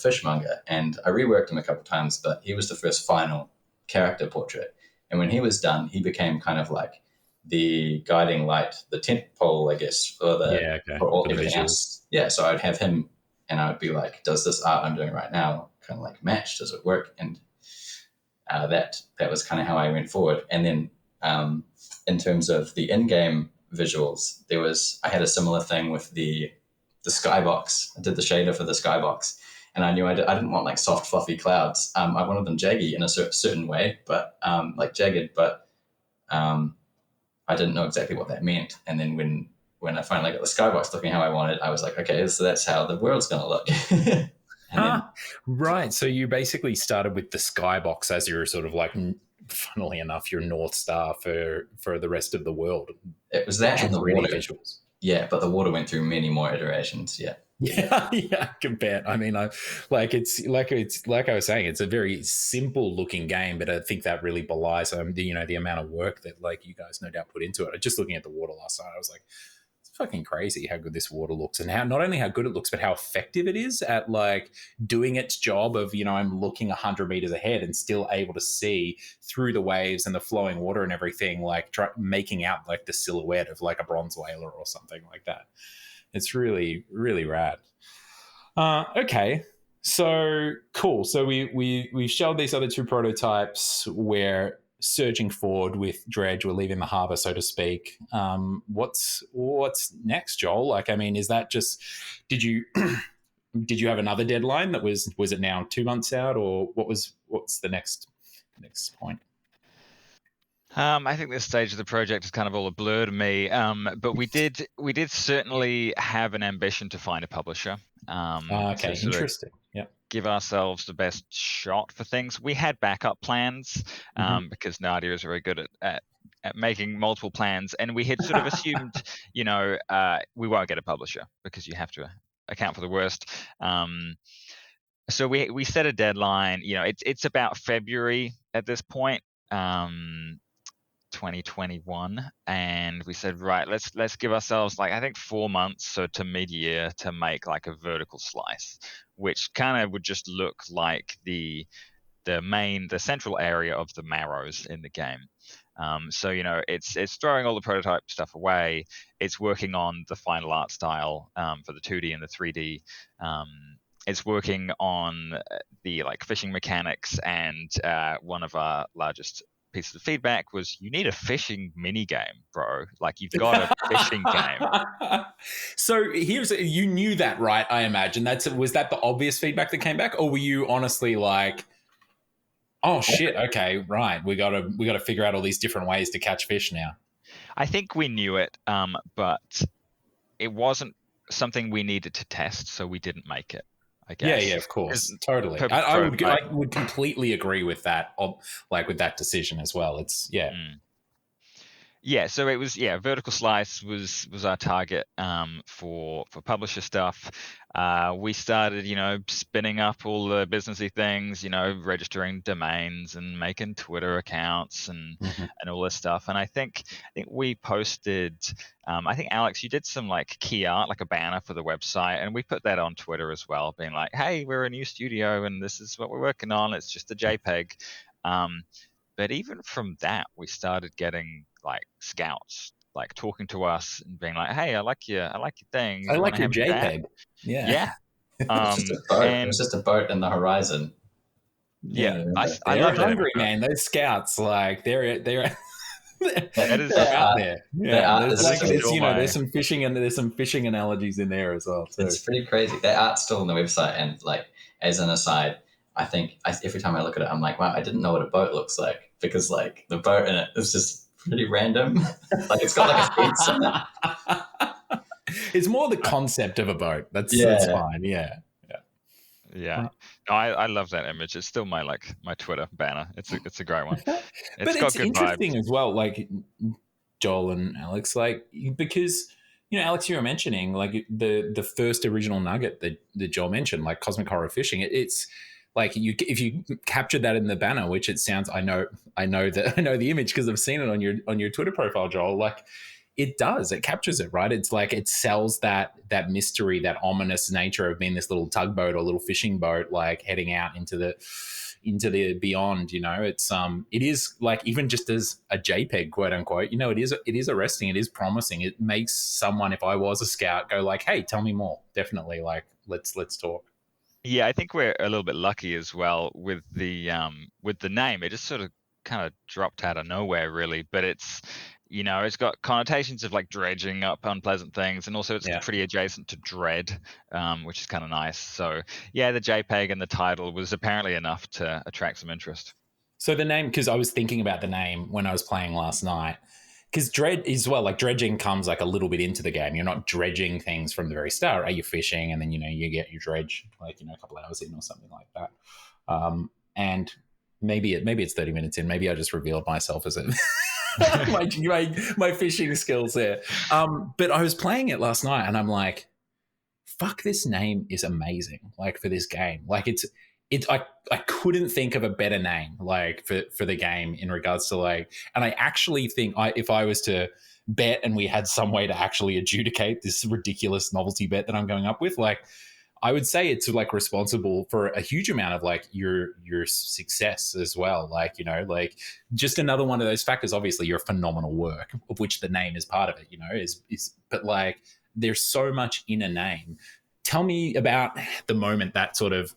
fishmonger, and I reworked him a couple of times, but he was the first final character portrait. And when he was done, he became kind of like the guiding light, the tent pole, I guess, for everything else. Yeah, so I'd have him and I would be like, does this art I'm doing right now kind of like match? Does it work? And that was kind of how I went forward. And then in terms of the in-game visuals, I had a similar thing with the skybox. I did the shader for the skybox, and I knew I didn't want like soft, fluffy clouds. I wanted them jaggy in a certain way, but like jagged, but I didn't know exactly what that meant. And then when I finally got the skybox looking how I wanted, I was like, okay, so that's how the world's going to look. Right. So you basically started with the skybox as your sort of like, funnily enough, your North Star for the rest of the world. It was that and the 3D water. visuals. Yeah, but the water went through many more iterations. Yeah. Yeah, I can bet. I mean, it's like I was saying, it's a very simple looking game, but I think that really belies the amount of work that like you guys no doubt put into it. Just looking at the water last night, I was like, it's fucking crazy how good this water looks, and how not only how good it looks, but how effective it is at like doing its job of, I'm looking 100 meters ahead and still able to see through the waves and the flowing water and everything, like making out like the silhouette of like a bronze whaler or something like that. It's really, really rad. Okay, so cool. So we've shelled these other two prototypes. We're surging forward with Dredge. We're leaving the harbor, so to speak. What's next, Joel? Like, I mean, is that just? Did you have another deadline that was it now 2 months out, or what's the next point? I think this stage of the project is kind of all a blur to me, but we did certainly have an ambition to find a publisher. Okay, interesting. Yeah, give ourselves the best shot for things. We had backup plans because Nadia is very good at making multiple plans, and we had sort of assumed, we won't get a publisher because you have to account for the worst. So we set a deadline. It's about February at this point. 2021, and we said, right, let's give ourselves like I think 4 months, so to mid-year, to make like a vertical slice, which kind of would just look like the central area of the marrows in the game. So it's throwing all the prototype stuff away. It's working on the final art style for the 2D and the 3D. It's working on the like fishing mechanics, and one of our largest pieces of feedback was, you need a fishing mini game, bro. Like, you've got a fishing game. So you knew that, right? I imagine was that the obvious feedback that came back, or were you honestly like, oh shit, okay, right, we got to figure out all these different ways to catch fish now? I think we knew it, but it wasn't something we needed to test, so we didn't make it. I guess. Yeah, of course, totally. I would completely agree with that. Like with that decision as well. It's Yeah, so it was vertical slice was our target for publisher stuff. We started, spinning up all the businessy things, registering domains and making Twitter accounts and all this stuff. And I think we posted. I think Alex, you did some like key art, like a banner for the website, and we put that on Twitter as well, being like, "Hey, we're a new studio, and this is what we're working on. It's just a JPEG." But even from that, we started getting like scouts like talking to us and being like, "Hey, I like your thing. I like your JPEG." Yeah. It was just a boat in the horizon. Yeah, I love hungry, man. Those scouts, like they're they're out there. Yeah, there's some fishing and there's some fishing analogies in there as well too. It's pretty crazy. That art's still on the website, and like as an aside, I think every time I look at it, I'm like, wow, I didn't know what a boat looks like, because like the boat in it is just pretty random. Like it's got like a fence in it. It's more the concept of a boat. That's fine. Yeah. No, I love that image. It's still my Twitter banner. It's a great one. It's interesting as well, like Joel and Alex, like, because Alex, you were mentioning like the first original nugget that Joel mentioned, like cosmic horror fishing. It's like if you captured that in the banner, which it sounds, I know the image because I've seen it on your Twitter profile, Joel. Like it captures it, right? It's like it sells that mystery, that ominous nature of being this little tugboat or little fishing boat, like heading out into the beyond. It is like, even just as a JPEG, quote unquote, it is arresting. It is promising. It makes someone, if I was a scout, go like, hey, tell me more. Definitely, like let's talk. Yeah, I think we're a little bit lucky as well with the name. It just sort of kind of dropped out of nowhere, really. But it's it's got connotations of like dredging up unpleasant things, and also it's pretty adjacent to dread, which is kind of nice. So yeah, the JPEG and the title was apparently enough to attract some interest. So the name, because I was thinking about the name when I was playing last night, because dread as well, like dredging comes like a little bit into the game. You're not dredging things from the very start, right? You're fishing, and then you get your dredge like a couple hours in or something like that. And maybe it's 30 minutes in. Maybe I just revealed myself as a my fishing skills there. But I was playing it last night, and I'm like, fuck, this name is amazing. Like for this game, like it's. I couldn't think of a better name like for the game in regards to like, and I actually think if I was to bet and we had some way to actually adjudicate this ridiculous novelty bet that I'm going up with, like I would say it's like responsible for a huge amount of like your success as well. Like, like just another one of those factors. Obviously your phenomenal work, of which the name is part of it, is but like there's so much in a name. Tell me about the moment that sort of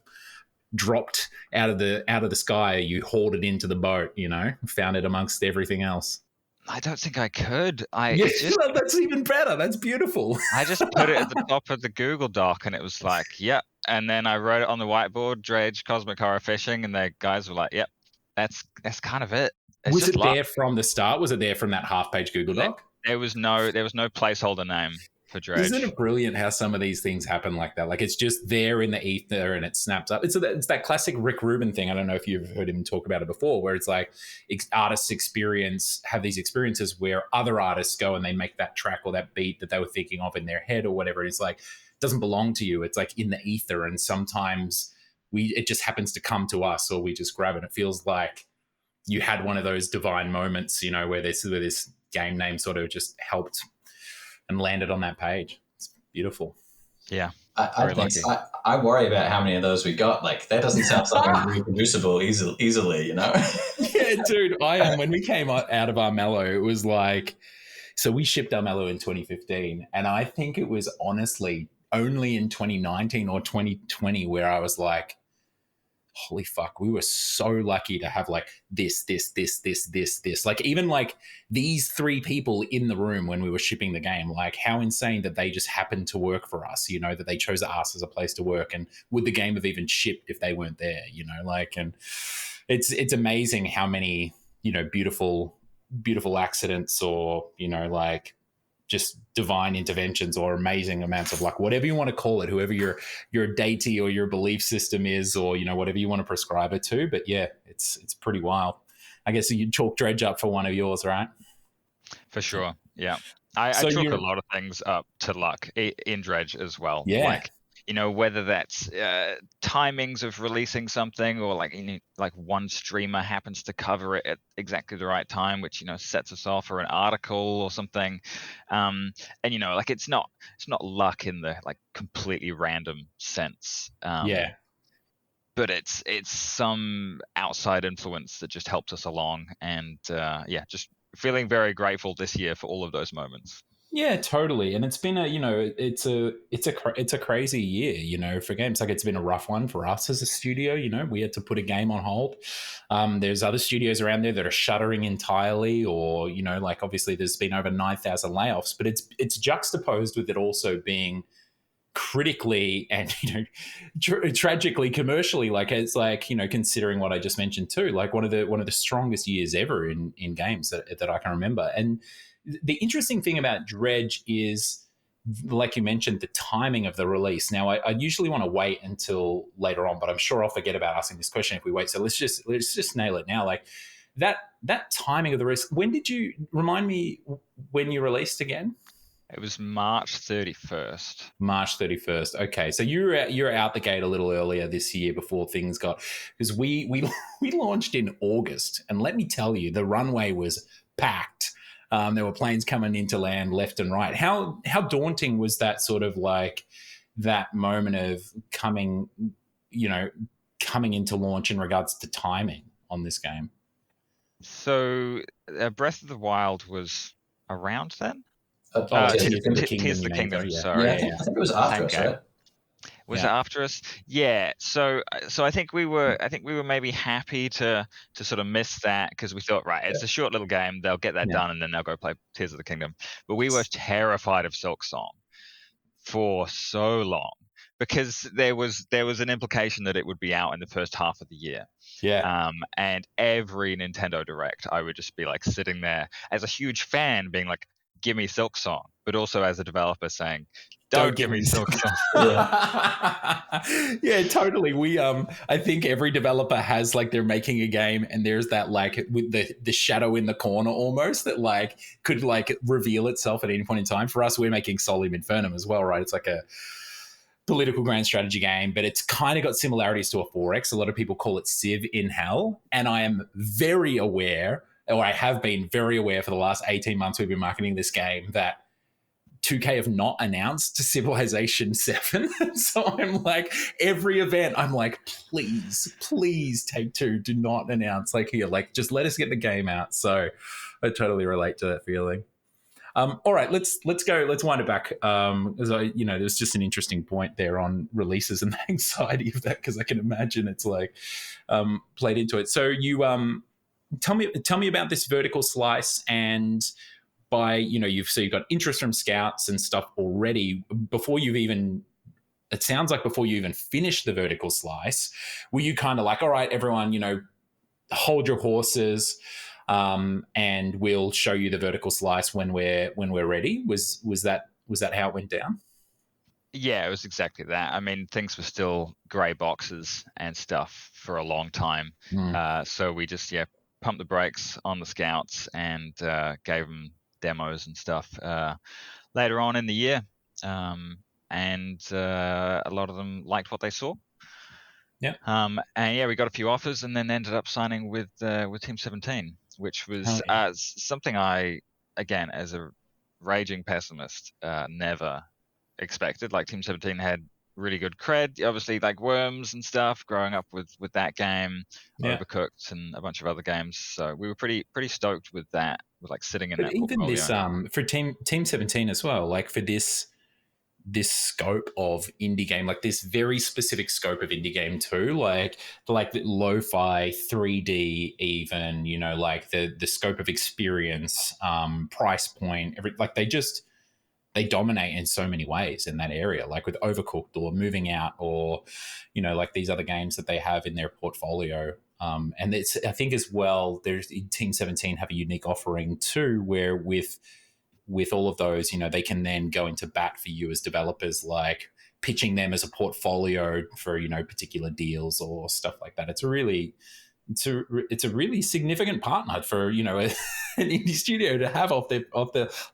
dropped out of the sky. You hauled it into the boat, found it amongst everything else. I don't think I could. That's even better. That's beautiful. I just put it at the top of the Google Doc, and it was like, yep. And then I wrote it on the whiteboard, Dredge, Cosmic Horror Fishing, and the guys were like, yep, that's kind of it. Was it there from the start? Was it there from that half-page Google Doc? There was no placeholder name for Dredge. Isn't it brilliant how some of these things happen like that? Like it's just there in the ether and it snaps up. It's that classic Rick Rubin thing. I don't know if you've heard him talk about it before, where it's like artists have these experiences where other artists go and they make that track or that beat that they were thinking of in their head or whatever. It's like, it doesn't belong to you. It's like in the ether. And sometimes it just happens to come to us or we just grab it. It feels like you had one of those divine moments, where this game name sort of just helped and landed on that page. It's beautiful. Yeah. I worry about how many of those we got. Like that doesn't sound something reproducible easily, Yeah, dude. When we came out of Armello, it was like, so we shipped Armello in 2015, and I think it was honestly only in 2019 or 2020 where I was like, holy fuck, we were so lucky to have like this. Like even like these three people in the room when we were shipping the game, like how insane that they just happened to work for us, that they chose us as a place to work. And would the game have even shipped if they weren't there, and it's amazing how many, beautiful accidents or, like just divine interventions or amazing amounts of luck, whatever you want to call it, whoever your deity or your belief system is, or whatever you want to prescribe it to. But yeah, it's pretty wild. I guess you'd chalk Dredge up for one of yours, right? For sure. Yeah. I chalk a lot of things up to luck in Dredge as well. Yeah. Like, whether that's timings of releasing something or like one streamer happens to cover it at exactly the right time, which sets us off for an article or something. And like it's not luck in the like completely random sense. Yeah. But it's some outside influence that just helps us along, and just feeling very grateful this year for all of those moments. Yeah, totally. And it's been it's a crazy year, for games. Like it's been a rough one for us as a studio. We had to put a game on hold. There's other studios around there that are shuttering entirely, or like obviously there's been over 9,000 layoffs. But it's juxtaposed with it also being critically and tragically commercially, like it's like considering what I just mentioned too, like one of the strongest years ever in games that I can remember. And the interesting thing about Dredge is, like you mentioned, the timing of the release. Now, I usually want to wait until later on, but I'm sure I'll forget about asking this question if we wait. So let's just nail it now. Like that timing of the release. When did you remind me when you released again? It was March 31st. March 31st. Okay, so you're out the gate a little earlier this year before things got, because we launched in August, and let me tell you, the runway was packed. There were planes coming into land left and right. How daunting was that sort of like that moment of coming into launch in regards to timing on this game? So Breath of the Wild was around then? Tears of the Kingdom. Tears of the Kingdom, Yeah. sorry. Yeah, I think it was after us, right? Was it after us? Yeah. So I think we were maybe happy to sort of miss that, because we thought, right, it's a short little game. They'll get that done and then they'll go play Tears of the Kingdom. But we were terrified of Silksong for so long, because there was an implication that it would be out in the first half of the year. Yeah. And every Nintendo Direct, I would just be like sitting there as a huge fan being like, give me Silksong, but also as a developer saying, don't give me Silksong. Yeah, totally. We I think every developer has like, they're making a game and there's that like with the shadow in the corner almost that like could like reveal itself at any point in time. For us, we're making Solium Infernum as well, right? It's like a political grand strategy game, but it's kind of got similarities to a 4X. A lot of people call it Civ in Hell, and I am very aware, or I have been very aware for the last 18 months we've been marketing this game, that 2K have not announced Civilization 7. So I'm like, every event, I'm like, please Take-Two, do not announce, like, here, like, just let us get the game out. So I totally relate to that feeling. All right, let's go. Let's wind it back. As there's just an interesting point there on releases and the anxiety of that, because I can imagine it's like played into it. So you tell me about this vertical slice, and by you've got interest from scouts and stuff already before you've even. It sounds like before you even finished the vertical slice, were you kind of like, all right, everyone, hold your horses. And we'll show you the vertical slice when we're ready. Was that how it went down? Yeah, it was exactly that. I mean, things were still grey boxes and stuff for a long time. So we just pumped the brakes on the scouts and gave them demos and stuff later on in the year. And a lot of them liked what they saw. Yeah. And we got a few offers, and then ended up signing with Team 17, which was something I, again, as a raging pessimist, never expected. Like, Team 17 had really good cred, obviously, like Worms and stuff, growing up with that game, Overcooked and a bunch of other games. So we were pretty stoked with that, with like sitting in that portfolio. Even this for Team 17 as well, like for this scope of indie game, like this very specific scope of indie game too, like the lo-fi 3D, even, like the scope of experience, price point, they dominate in so many ways in that area, like with Overcooked or Moving Out, or like these other games that they have in their portfolio. And it's, I think as well, there's Team 17 have a unique offering too, where with all of those, they can then go into bat for you as developers, like pitching them as a portfolio for, particular deals or stuff like that. It's a really significant partner for, an indie studio to have off the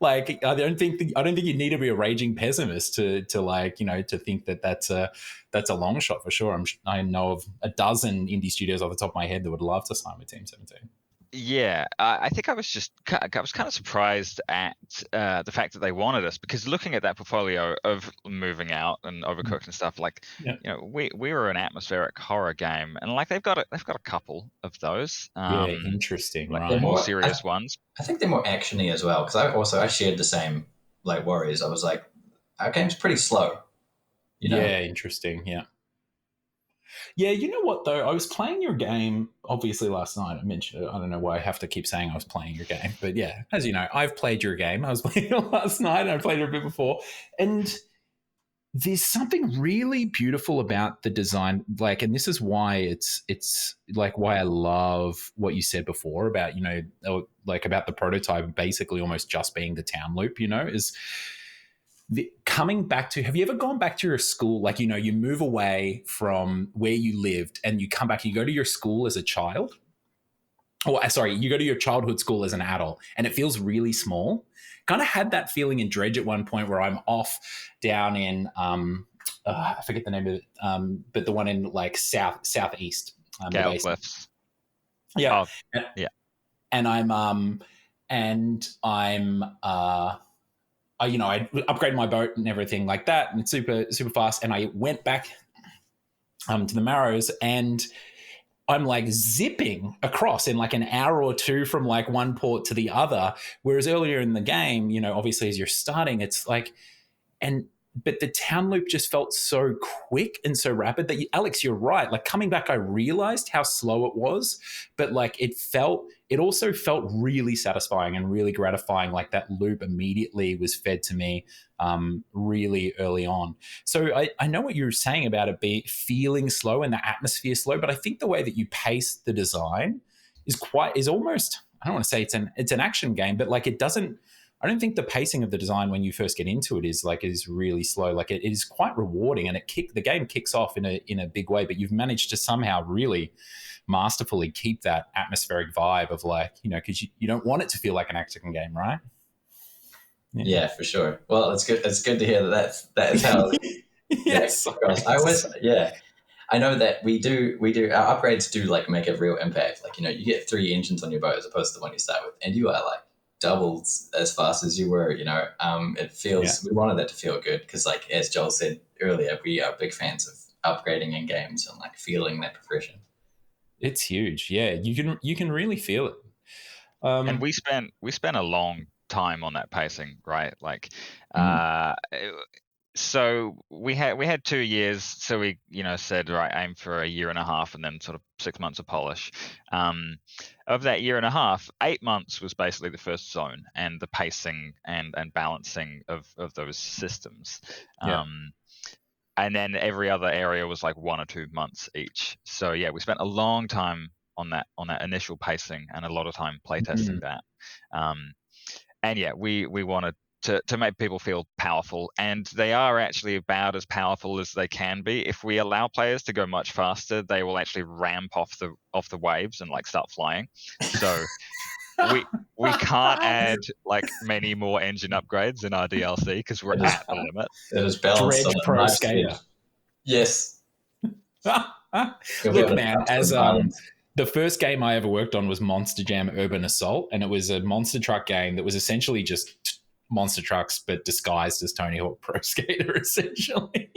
like, I don't think you need to be a raging pessimist to like, to think that that's a long shot for sure. I know of a dozen indie studios off the top of my head that would love to sign with Team 17. Yeah, I think I was kind of surprised at the fact that they wanted us, because looking at that portfolio of Moving Out and Overcooked and stuff, like, we were an atmospheric horror game, and like they've got a couple of those. Interesting, like right? More serious ones. I think they're more actiony as well, because I shared the same like worries. I was like, our game's pretty slow. Yeah, interesting. Yeah. Yeah, you know what, though? I was playing your game, obviously, last night. I mentioned it. I don't know why I have to keep saying I was playing your game. But yeah, as you know, I've played your game. I was playing it last night, and I played it a bit before. And there's something really beautiful about the design. Like, and this is why it's like why I love what you said before about, like about the prototype basically almost just being the town loop, is coming back to, have you ever gone back to your school? Like, you move away from where you lived and you come back and you go to your school as a child. Oh, sorry, you go to your childhood school as an adult and it feels really small. Kind of had that feeling in Dredge at one point where I'm off down in, I forget the name of it, but the one in like southeast. Gale Cliffs. Yeah. Oh, yeah. And I upgraded my boat and everything like that, and it's super, super fast. And I went back to the Marrows, and I'm like zipping across in like an hour or two from like one port to the other. Whereas earlier in the game, obviously as you're starting, it's like, and but the town loop just felt so quick and so rapid that Alex, you're right. Like coming back, I realized how slow it was, but like it also felt really satisfying and really gratifying. Like that loop immediately was fed to me really early on. So I know what you're saying about it being feeling slow and the atmosphere slow, but I think the way that you pace the design is almost, I don't want to say it's an action game, but like it doesn't. I don't think the pacing of the design when you first get into it is really slow. Like it is quite rewarding, and the game kicks off in a big way. But you've managed to somehow really masterfully keep that atmospheric vibe of like, because you don't want it to feel like an action game, right? Yeah, for sure. Well, it's good. It's good to hear that is how. Yes, I know that we do. Our upgrades do like make a real impact. Like you get 3 engines on your boat as opposed to the one you start with, and you are like doubled as fast as you were. It feels. We wanted that to feel good because, like as Joel said earlier, we are big fans of upgrading in games and like feeling that progression. It's huge. Yeah, you can really feel it. And we spent a long time on that pacing, right? Like, so we had 2 years. So we said, right, aim for a year and a half, and then sort of 6 months of polish. Of that year and a half, 8 months was basically the first zone and the pacing and balancing of those systems. Yeah. And then every other area was like 1 or 2 months each. So yeah, we spent a long time on that initial pacing and a lot of time playtesting that. And yeah, we wanted to make people feel powerful, and they are actually about as powerful as they can be. If we allow players to go much faster, they will actually ramp off the waves and like start flying. So we can't add like many more engine upgrades in our DLC because we're at the limit. It is balanced Dredge on a Pro nice Skater. speed. Yes. Look, man, as the first game I ever worked on was Monster Jam Urban Assault, and it was a monster truck game that was essentially just monster trucks but disguised as Tony Hawk Pro Skater, essentially,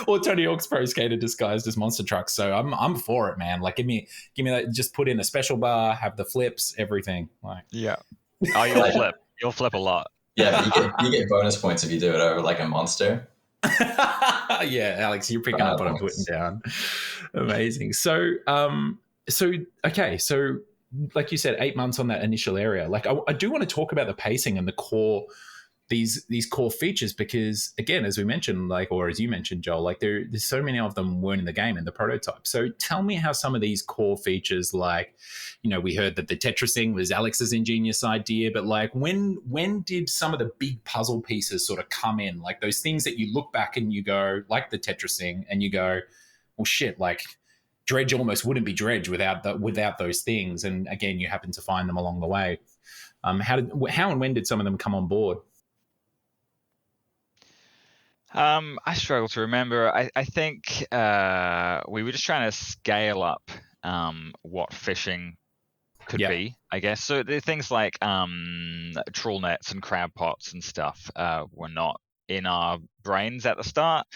or Tony Hawk's Pro Skater disguised as monster trucks. So I'm for it, man. Like give me that. Just put in a special bar, have the flips, everything. Like oh, you'll flip a lot. Yeah, but you get bonus points if you do it over like a monster. Yeah, Alex, you're picking up what I'm putting down. Amazing. So okay, so like you said, 8 months on that initial area. Like I do want to talk about the pacing and the core, these core features, because again, as we mentioned, like, or as you mentioned, Joel, like there's so many of them weren't in the game in the prototype. So tell me how some of these core features, like, we heard that the Tetrising was Alex's ingenious idea, but like when did some of the big puzzle pieces sort of come in? Like those things that you look back and you go, like the Tetrising, and you go, well, shit, like Dredge almost wouldn't be Dredge without those things. And again, you happen to find them along the way. How and when did some of them come on board? I struggle to remember. I think we were just trying to scale up what fishing could be, I guess. So the things like trawl nets and crab pots and stuff were not in our brains at the start.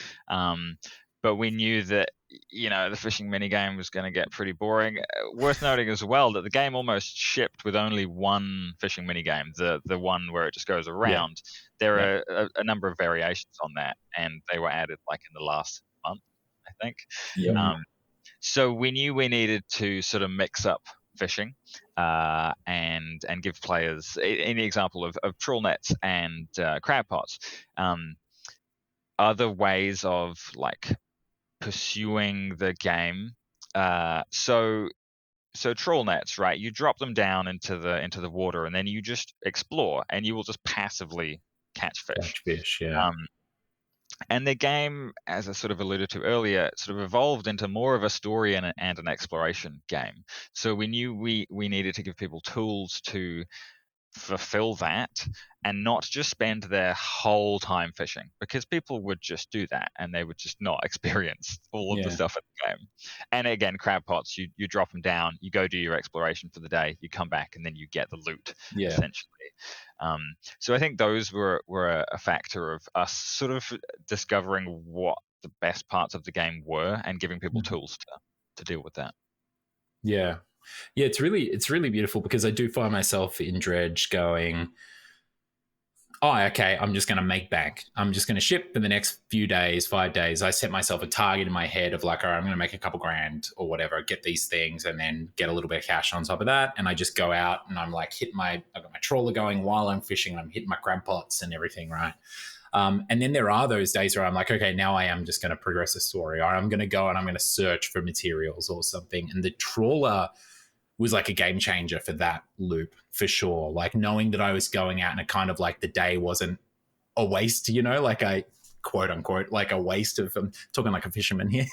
But we knew that the fishing minigame was going to get pretty boring. Worth noting as well that the game almost shipped with only one fishing minigame, the one where it just goes around. There are a number of variations on that, and they were added like in the last month, I think. So we knew we needed to sort of mix up fishing and give players, in the example of trawl nets and crab pots, other ways of like pursuing the game. So trawl nets, right? You drop them down into the water, and then you just explore, and you will just passively catch fish. And the game, as I sort of alluded to earlier, sort of evolved into more of a story and an exploration game. So we knew we needed to give people tools to fulfill that and not just spend their whole time fishing, because people would just do that and they would just not experience all of the stuff in the game. And again, crab pots, you drop them down, you go do your exploration for the day, you come back, and then you get the loot, essentially. So I think those were a factor of us sort of discovering what the best parts of the game were and giving people tools to deal with that. Yeah, it's really beautiful, because I do find myself in Dredge going, oh, okay, I'm just going to make bank. I'm just going to ship for the next few days, 5 days. I set myself a target in my head of like, all right, I'm going to make a couple grand or whatever, get these things and then get a little bit of cash on top of that. And I just go out and I'm like, I've got my trawler going while I'm fishing and I'm hitting my crab pots and everything, right? And then there are those days where I'm like, okay, now I am just going to progress the story, or I'm going to go and I'm going to search for materials or something. And the trawler was like a game changer for that loop for sure. Like knowing that I was going out and it kind of like the day wasn't a waste, like I quote unquote, like a waste of, I'm talking like a fisherman here,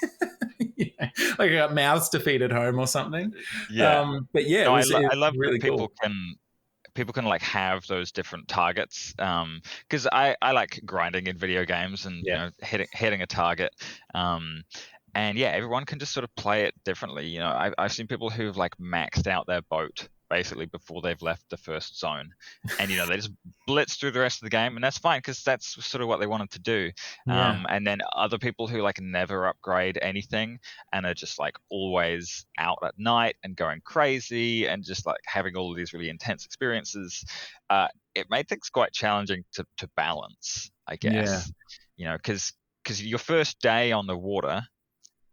yeah, like I got mouths to feed at home or something. Yeah. But yeah, No, it was I love really that cool. People can like have those different targets, because I like grinding in video games and Yeah. hitting a target, and yeah, everyone can just sort of play it differently. I've seen people who've like maxed out their boat basically before they've left the first zone, and they just blitz through the rest of the game, and that's fine because that's sort of what they wanted to do. Yeah. And then other people who like never upgrade anything and are just like always out at night and going crazy and just like having all of these really intense experiences. It made things quite challenging to balance, I Yeah. guess. Because your first day on the water,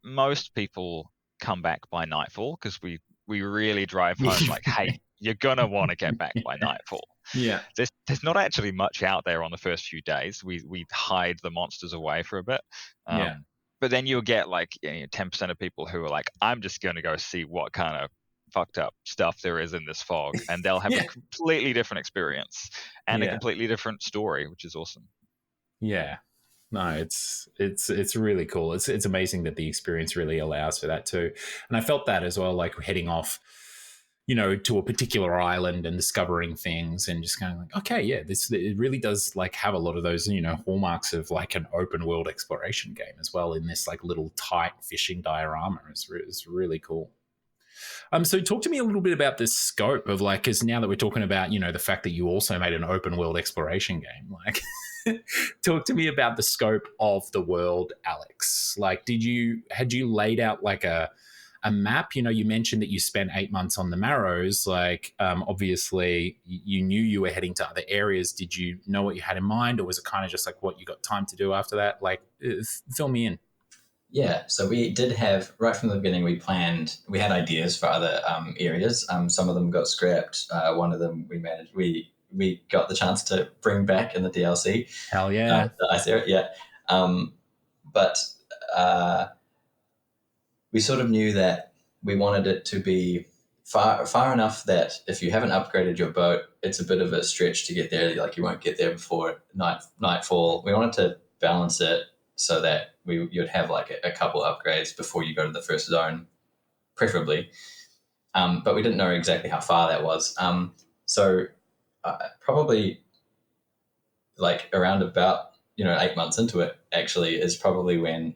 most people come back by nightfall because we really drive home like, hey, you're gonna want to get back by nightfall. Yeah. There's not actually much out there on the first few days. We hide the monsters away for a bit. Yeah. But then you'll get like 10% of people who are like, I'm just going to go see what kind of fucked up stuff there is in this fog, and they'll have Yeah. a completely different experience and a Yeah. completely different story, which is awesome. Yeah. No, it's really cool. It's amazing that the experience really allows for that too. And I felt that as well, like heading off, to a particular island and discovering things and just kind of like, okay, yeah, it really does like have a lot of those, hallmarks of like an open world exploration game as well in this like little tight fishing diorama. It's really cool. So talk to me a little bit about the scope of like, because now that we're talking about, the fact that you also made an open world exploration game, like talk to me about the scope of the world, Alex. Like, had you laid out like a map? You mentioned that you spent 8 months on the Marrows. Like, obviously you knew you were heading to other areas. Did you know what you had in mind, or was it kind of just like what you got time to do after that? Like, fill me in. Yeah, so we did have, right from the beginning, we had ideas for other areas. Some of them got scrapped. One of them we got the chance to bring back in the DLC. Hell yeah. The ice area, yeah. But we sort of knew that we wanted it to be far enough that if you haven't upgraded your boat, it's a bit of a stretch to get there. Like you won't get there before nightfall. We wanted to balance it so that you'd have like a couple upgrades before you go to the first zone, preferably. But we didn't know exactly how far that was. So probably like around about 8 months into it, actually, is probably when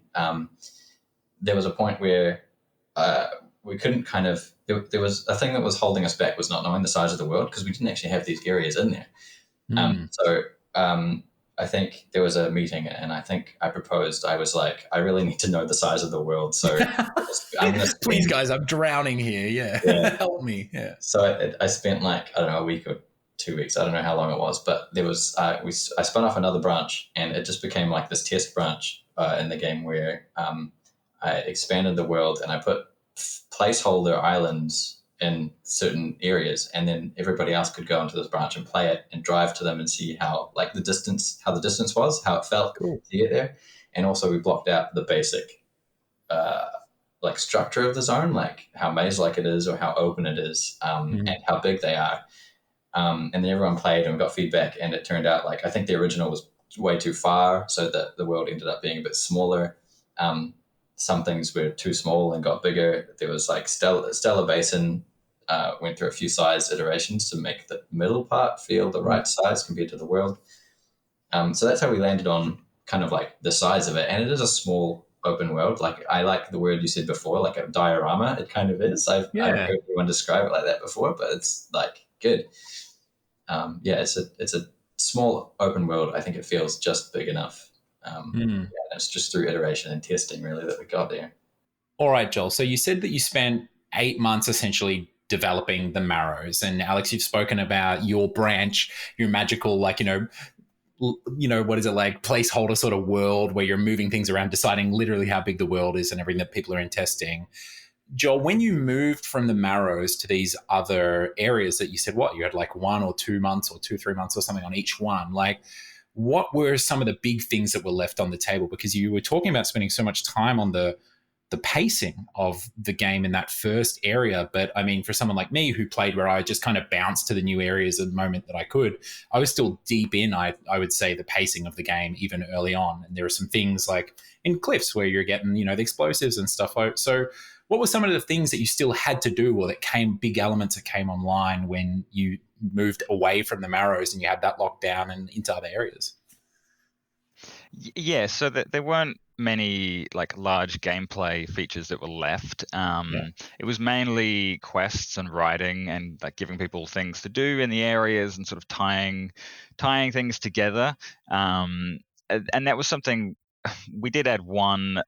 there was a point where we couldn't kind of. There was a thing that was holding us back, was not knowing the size of the world, because we didn't actually have these areas in there. So I think there was a meeting, and I think I proposed. I was like, I really need to know the size of the world. So I'm gonna please, guys, I'm drowning here. Yeah. Help me. Yeah. So I spent like, I don't know, a week or 2 weeks. I don't know how long it was, but there was I spun off another branch, and it just became like this test branch in the game where I expanded the world and I put placeholder islands in certain areas, and then everybody else could go into this branch and play it and drive to them and see how the distance was, how it felt to get there. And also we blocked out the basic like structure of the zone, like how maze-like it is or how open it is, and how big they are. And then everyone played and we got feedback, and it turned out like I think the original was way too far, so that the world ended up being a bit smaller. Some things were too small and got bigger. There was like Stellar Basin went through a few size iterations to make the middle part feel the right size compared to the world. So that's how we landed on kind of like the size of it. And it is a small open world. Like I like the word you said before, like a diorama. It kind of is. I've heard everyone describe it like that before, but it's like good. It's a small open world. I think it feels just big enough. It's just through iteration and testing really that we got there. All right, Joel. So you said that you spent 8 months essentially developing the Marrows, and Alex, you've spoken about your branch, your magical, what is it, like placeholder sort of world where you're moving things around, deciding literally how big the world is and everything that people are in testing. Joel, when you moved from the Marrows to these other areas that you said, you had like 1 or 2 months or 2-3 months or something on each one, like what were some of the big things that were left on the table? Because you were talking about spending so much time on the pacing of the game in that first area. But I mean, for someone like me who played where I just kind of bounced to the new areas at the moment that I could, I was still deep in, I would say, the pacing of the game even early on. And there are some things like in cliffs where you're getting, the explosives and stuff. So what were some of the things that you still had to do, or that big elements that came online when you moved away from the Marrows and you had that locked down and into other areas? Yeah, so there weren't many like large gameplay features that were left. It was mainly quests and writing and like giving people things to do in the areas and sort of tying things together. And that was something we did add one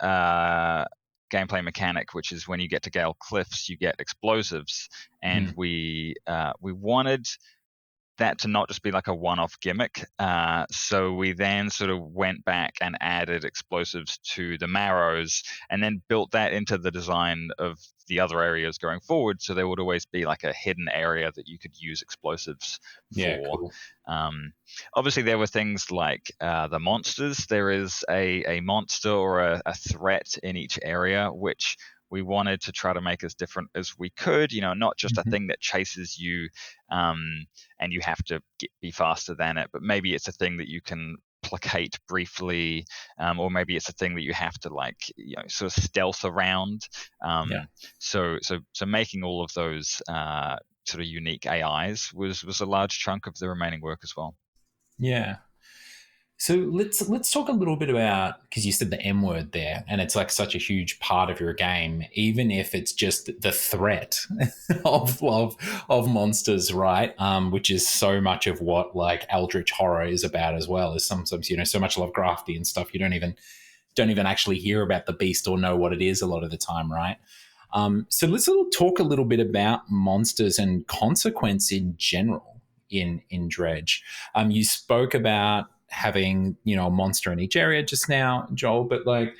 gameplay mechanic, which is when you get to Gale Cliffs, you get explosives, and we wanted that to not just be like a one-off gimmick. So we then sort of went back and added explosives to the Marrows and then built that into the design of the other areas going forward. So there would always be like a hidden area that you could use explosives for. Yeah, cool. Obviously, there were things like the monsters. There is a monster or a threat in each area, which we wanted to try to make as different as we could, not just a thing that chases you and you have to be faster than it, but maybe it's a thing that you can placate briefly, or maybe it's a thing that you have to sort of stealth around. So making all of those sort of unique AIs was a large chunk of the remaining work as well. Yeah. So let's talk a little bit about, because you said the M word there, and it's like such a huge part of your game, even if it's just the threat of monsters, right? Which is so much of what like eldritch horror is about as well. Is sometimes so much Lovecraftian stuff you don't even actually hear about the beast or know what it is a lot of the time, right? So let's talk a little bit about monsters and consequence in general in Dredge. You spoke about having a monster in each area just now, Joel, but like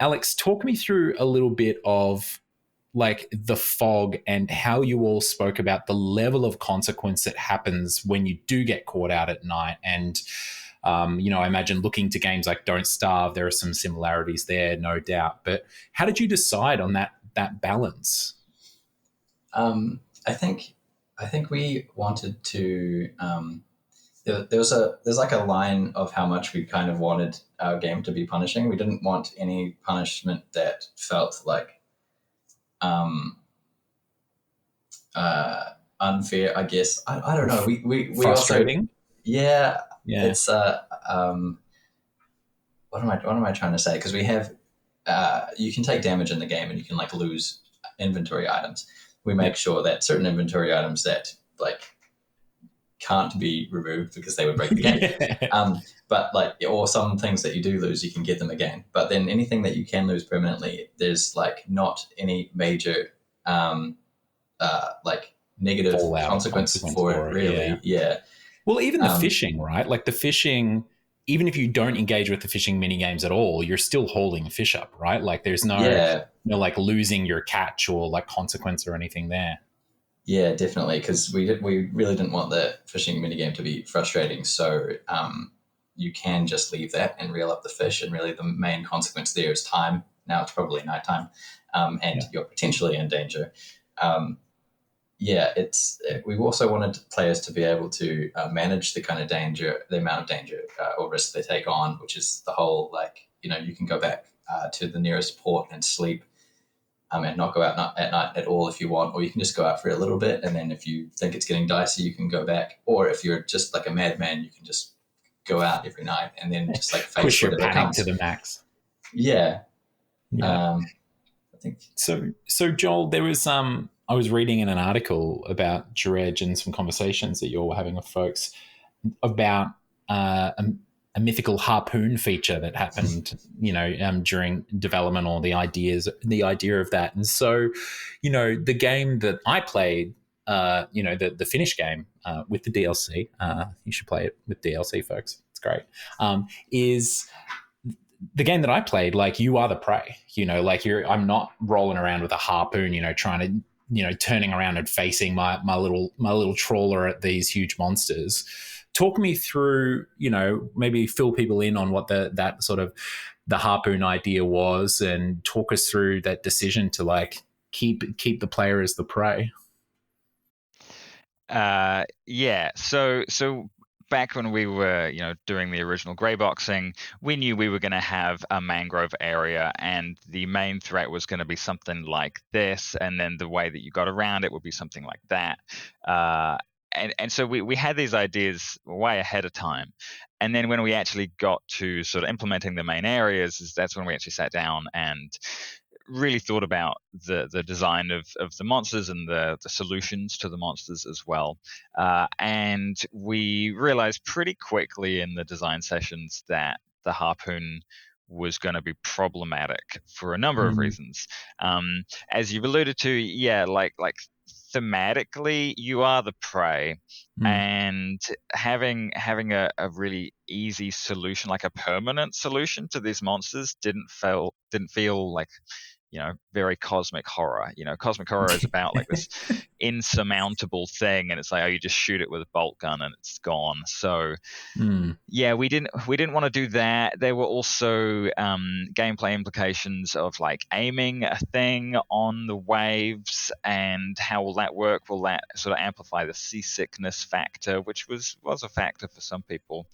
Alex, talk me through a little bit of like the fog and how you all spoke about the level of consequence that happens when you do get caught out at night. And I imagine looking to games like Don't Starve, there are some similarities there, no doubt, but how did you decide on that balance? I think we wanted to there's like a line of how much we kind of wanted our game to be punishing. We didn't want any punishment that felt like unfair, I guess. I don't know. We frustrating. Also, yeah. It's what am I trying to say? Because we have you can take damage in the game and you can like lose inventory items. We make sure that certain inventory items that like can't be removed because they would break the game. But like, or some things that you do lose, you can get them again. But then anything that you can lose permanently, there's like not any major like negative consequence for it, really. Yeah. Well, even the fishing, right? Like the fishing, even if you don't engage with the fishing mini games at all, you're still hauling fish up, right? Like there's no like losing your catch or like consequence or anything there. Yeah, definitely, because we really didn't want the fishing minigame to be frustrating. So you can just leave that and reel up the fish, and really the main consequence there is time. Now it's probably nighttime, and you're potentially in danger. We also wanted players to be able to manage the kind of danger, the amount of danger or risk they take on, which is the whole you can go back to the nearest port and sleep. And not go out at night at all if you want, or you can just go out for a little bit, and then if you think it's getting dicey, you can go back. Or if you're just like a madman, you can just go out every night and then just like push your panic to the max. Yeah. I think so. Joel, there was I was reading in an article about Dredge and some conversations that you're having with folks about a mythical harpoon feature that happened, during development, or the idea of that. And so, the game that I played the finish game with the DLC. You should play it with DLC, folks. It's great. Is the game that I played, like, you are the prey, like I'm not rolling around with a harpoon, trying to, turning around and facing my little trawler at these huge monsters. Talk me through, maybe fill people in on what that sort of the harpoon idea was, and talk us through that decision to like keep the player as the prey. Yeah. So back when we were, doing the original grey boxing, we knew we were going to have a mangrove area, and the main threat was going to be something like this, and then the way that you got around it would be something like that. And so we had these ideas way ahead of time. And then when we actually got to sort of implementing the main areas, that's when we actually sat down and really thought about the design of the monsters and the solutions to the monsters as well. And we realized pretty quickly in the design sessions that the harpoon was going to be problematic for a number of reasons. As you've alluded to, yeah, like thematically, you are the prey. And having a really easy solution, like a permanent solution to these monsters, didn't feel like, very cosmic horror. Cosmic horror is about like this insurmountable thing, and it's like, oh, you just shoot it with a bolt gun and it's gone. So yeah, we didn't want to do that. There were also gameplay implications of like aiming a thing on the waves, and how will that work? Will that sort of amplify the seasickness factor, which was a factor for some people?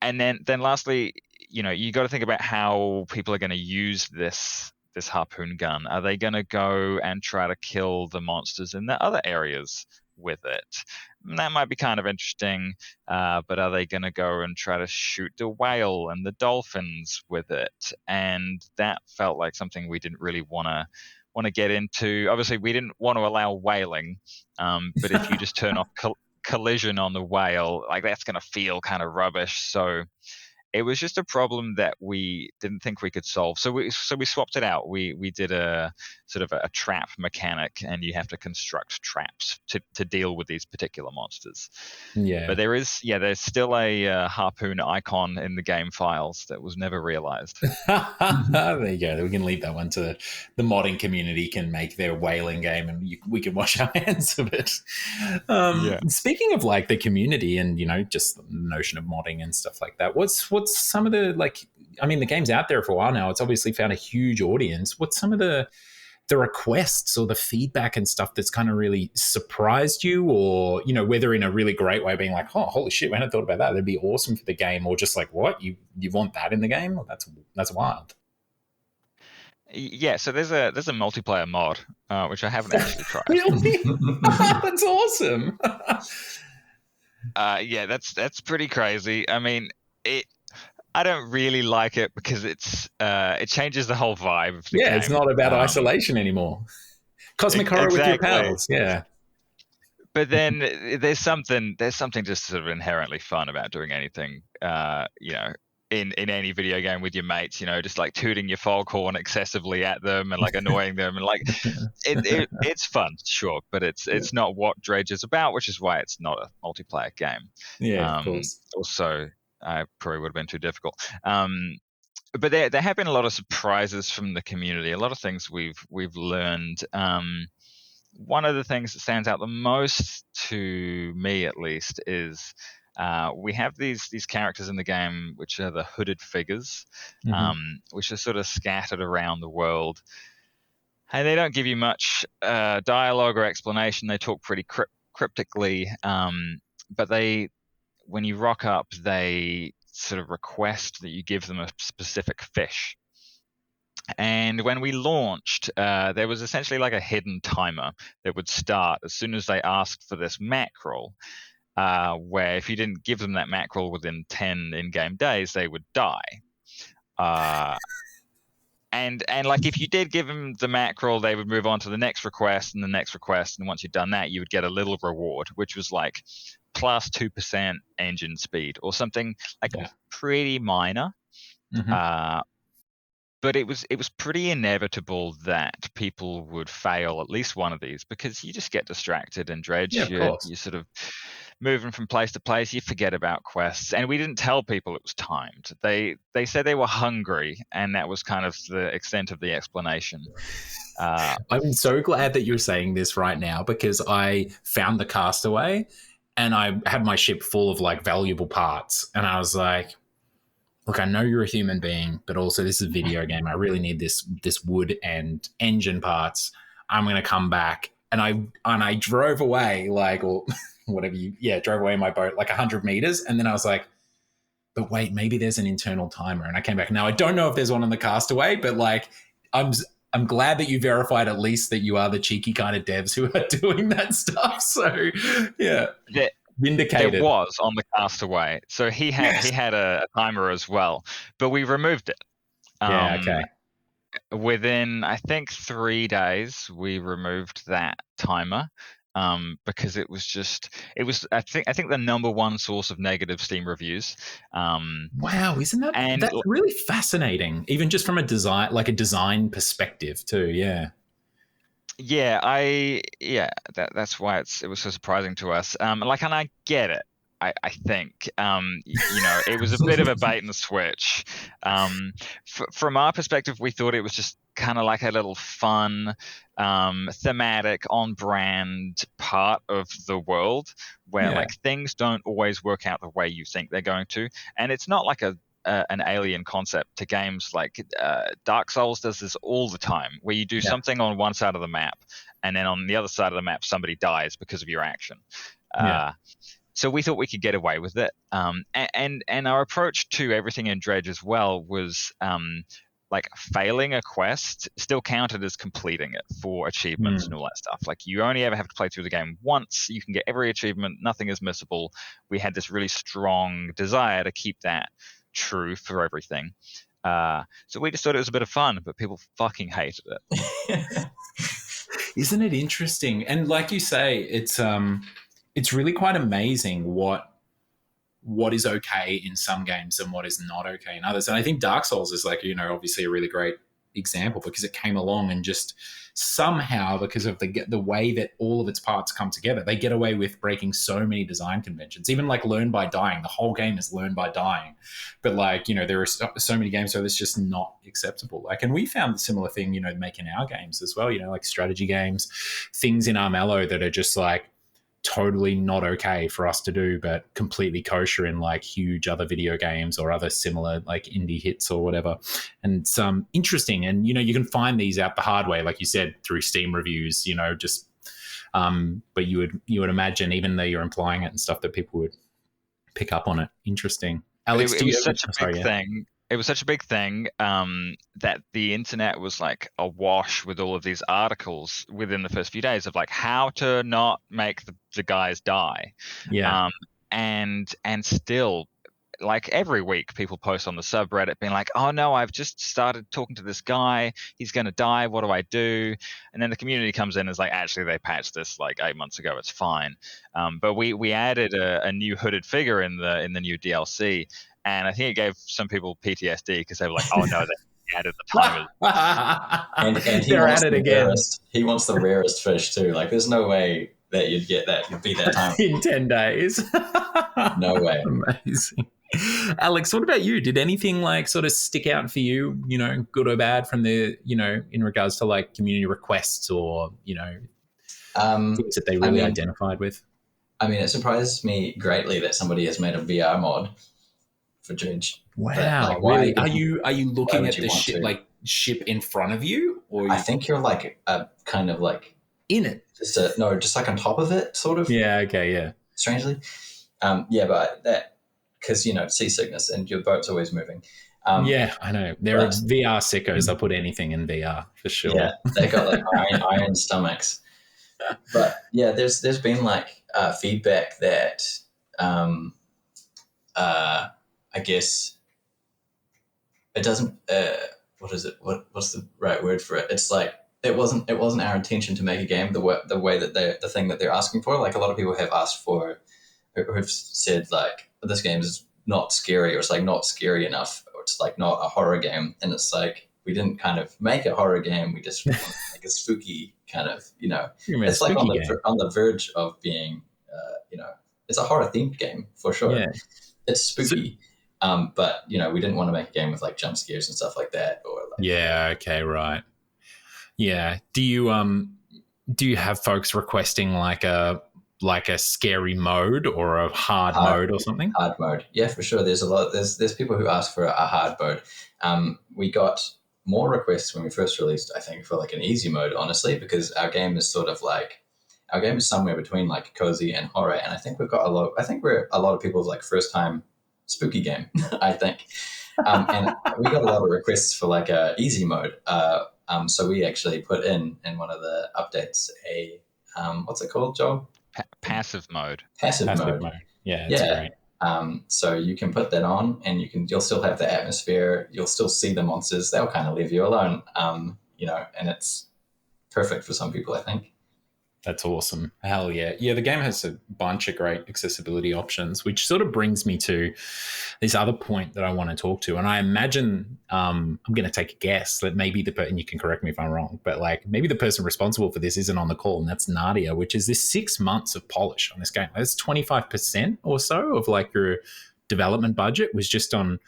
And then lastly, you got to think about how people are going to use this harpoon gun. Are they going to go and try to kill the monsters in the other areas with it? And that might be kind of interesting, but are they going to go and try to shoot the whale and the dolphins with it? And that felt like something we didn't really want to get into. Obviously, we didn't want to allow whaling, but if you just turn off collision on the whale, like, that's going to feel kind of rubbish. So it was just a problem that we didn't think we could solve. So we swapped it out. We did a sort of a trap mechanic, and you have to construct traps to deal with these particular monsters. Yeah. But there's still a harpoon icon in the game files that was never realized. There you go. We can leave that one to the modding community, can make their whaling game, and we can wash our hands of it. Speaking of like the community and, just the notion of modding and stuff like that, what's some of the, like, I mean, the game's out there for a while now. It's obviously found a huge audience. What's some of the requests or the feedback and stuff that's kind of really surprised you, or, whether in a really great way, being like, oh, holy shit, we hadn't thought about that, that'd be awesome for the game, or just like, what, you want that in the game? Well, that's wild. Yeah, so there's a multiplayer mod, which I haven't actually tried. Really? That's awesome. Yeah, that's pretty crazy. I mean, I don't really like it because it changes the whole vibe of the game. It's not about isolation anymore. Cosmic horror with your pals. Yeah. But then there's something just sort of inherently fun about doing anything, in any video game with your mates, just like tooting your foghorn excessively at them and like annoying them, and like it's fun, sure, but it's not what Dredge is about, which is why it's not a multiplayer game. Yeah, of course. Also, I probably would have been too difficult. But there have been a lot of surprises from the community, a lot of things we've learned. One of the things that stands out the most to me, at least, is we have these characters in the game, which are the hooded figures, which are sort of scattered around the world. And they don't give you much dialogue or explanation. They talk pretty cryptically, but when you rock up, they sort of request that you give them a specific fish. And when we launched, there was essentially like a hidden timer that would start as soon as they asked for this mackerel, where if you didn't give them that mackerel within 10 in-game days, they would die. And like, if you did give them the mackerel, they would move on to the next request and the next request. And once you'd done that, you would get a little reward, which was like plus 2% engine speed or something like pretty minor. But it was pretty inevitable that people would fail at least one of these, because you just get distracted in Yeah, Dredge. of course. You sort of moving from place to place, you forget about quests. And we didn't tell people it was timed. They said they were hungry, and that was kind of the extent of the explanation. I'm so glad that you're saying this right now, because I found the Castaway and I had my ship full of like valuable parts, and I was like, look, I know you're a human being, but also this is a video game. I really need this wood and engine parts. I'm going to come back. And I drove away, like, or whatever drove away in my boat like 100 meters. And then I was like, but wait, maybe there's an internal timer. And I came back. Now, I don't know if there's one on the Castaway, but like, I'm glad that you verified at least that you are the cheeky kind of devs who are doing that stuff. So, yeah. Vindicated. There was on the Castaway. So he had a timer as well, but we removed it. Okay. Within, I think, 3 days, we removed that timer. Because it was I think the number one source of negative Steam reviews. Wow, isn't that's really fascinating? Even just from a design perspective too. Yeah. Yeah, that's why it was so surprising to us. And I get it. I think it was a bit of a bait and switch. From our perspective, we thought it was just kind of like a little fun, thematic, on-brand part of the world where like things don't always work out the way you think they're going to, and it's not like an alien concept to games. Like Dark Souls does this all the time, where you do something on one side of the map, and then on the other side of the map, somebody dies because of your action. So we thought we could get away with it. And our approach to everything in Dredge as well was like failing a quest still counted as completing it for achievements and all that stuff. Like you only ever have to play through the game once. You can get every achievement. Nothing is missable. We had this really strong desire to keep that true for everything. So we just thought it was a bit of fun, but people fucking hated it. Isn't it interesting? And like you say, it's really quite amazing what is okay in some games and what is not okay in others. And I think Dark Souls is like, obviously a really great example, because it came along and just somehow, because of the way that all of its parts come together, they get away with breaking so many design conventions. Even like Learn by Dying, the whole game is Learn by Dying, but like there are so many games where it's just not acceptable. Like, and we found a similar thing making our games as well, like strategy games, things in Armello that are just like totally not okay for us to do, but completely kosher in like huge other video games or other similar like indie hits or whatever. And it's interesting. And, you can find these out the hard way, like you said, through Steam reviews, just, but you would imagine, even though you're implying it and stuff, that people would pick up on it. Interesting. Alex, it was such a big thing. It was such a big thing that the internet was like awash with all of these articles within the first few days of like how to not make the guys die. Yeah. And still, like every week, people post on the subreddit being like, "Oh no, I've just started talking to this guy. He's going to die. What do I do?" And then the community comes in and is like, "Actually, they patched this like 8 months ago. It's fine." But we added a new hooded figure in the new DLC. And I think it gave some people PTSD because they were like, "Oh no, they added the timers." and he wants the rarest. He wants the rarest fish too. Like, there's no way that you'd get that. You'd beat that time in 10 days. No way. Amazing. Alex, what about you? Did anything like sort of stick out for you? Good or bad from the in regards to like community requests or things that they really identified with? I mean, it surprises me greatly that somebody has made a VR mod for Dredge. Wow, really? Are you looking at the ship in front of you, or I think you're like a kind of like in it? Just like on top of it, sort of. Yeah. Okay. Yeah. Strangely, but that because seasickness and your boat's always moving. Yeah, I know. There are VR sickos. I'll put anything in VR for sure. Yeah, they got like iron stomachs. But yeah, there's been like feedback that I guess it doesn't. What is it? What's the right word for it? It's like it wasn't our intention to make a game the way that the thing that they're asking for. Like a lot of people have asked for, who've said like this game is not scary, or it's like not scary enough, or it's like not a horror game, and it's like we didn't kind of make a horror game. We just wanted to make a spooky kind of, You mean a it's like spooky game? on the verge of being, it's a horror themed game for sure. Yeah. It's spooky. But we didn't want to make a game with like jump scares and stuff like that, or like, Yeah. Okay. Right. Yeah. Do you have folks requesting like a scary mode or a hard mode or something? Hard mode, yeah, for sure. There's people who ask for a hard mode. We got more requests when we first released, I think, for like an easy mode, honestly, because our game is somewhere between like cozy and horror, and I think we're a lot of people's like first time spooky game. I think, and we got a lot of requests for like a easy mode. So we actually put in one of the updates a what's it called, Joel? Passive mode. Passive mode. Yeah, it's great. So you can put that on, and you'll still have the atmosphere. You'll still see the monsters. They'll kind of leave you alone. And it's perfect for some people, I think. That's awesome. Hell yeah. Yeah, the game has a bunch of great accessibility options, which sort of brings me to this other point that I want to talk to. And I imagine I'm going to take a guess that maybe and you can correct me if I'm wrong, but like maybe the person responsible for this isn't on the call, and that's Nadia, which is this 6 months of polish on this game. That's 25% or so of like your development budget was just on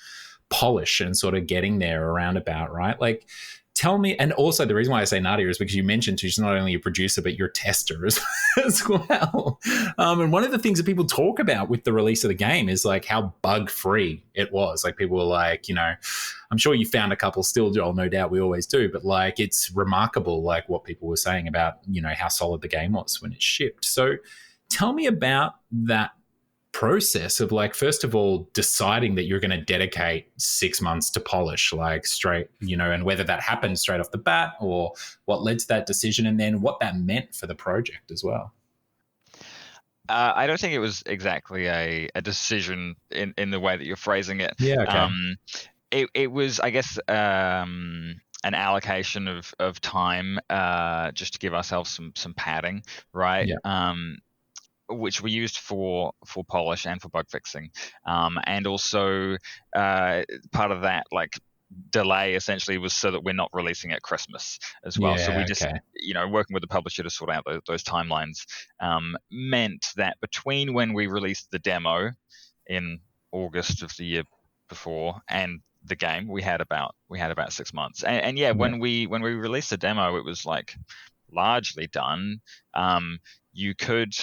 polish and sort of getting there around about, right? Like, tell me, and also the reason why I say Nadia is because you mentioned she's not only a producer, but you're a tester as well. And one of the things that people talk about with the release of the game is like how bug-free it was. Like people were like, I'm sure you found a couple still, Joel, no doubt we always do, but like it's remarkable like what people were saying about, how solid the game was when it shipped. So tell me about that process of like, first of all, deciding that you're going to dedicate 6 months to polish like straight, and whether that happened straight off the bat or what led to that decision, and then what that meant for the project as well. I don't think it was exactly a decision in the way that you're phrasing it. Yeah. Okay. It was, I guess, an allocation of time just to give ourselves some padding, right? Yeah. Which we used for polish and for bug fixing, and also part of that like delay essentially was so that we're not releasing at Christmas as well. Yeah, so we just okay. Working with the publisher to sort out those timelines meant that between when we released the demo in August of the year before and the game, we had about 6 months. And when we released the demo, it was like largely done. You could,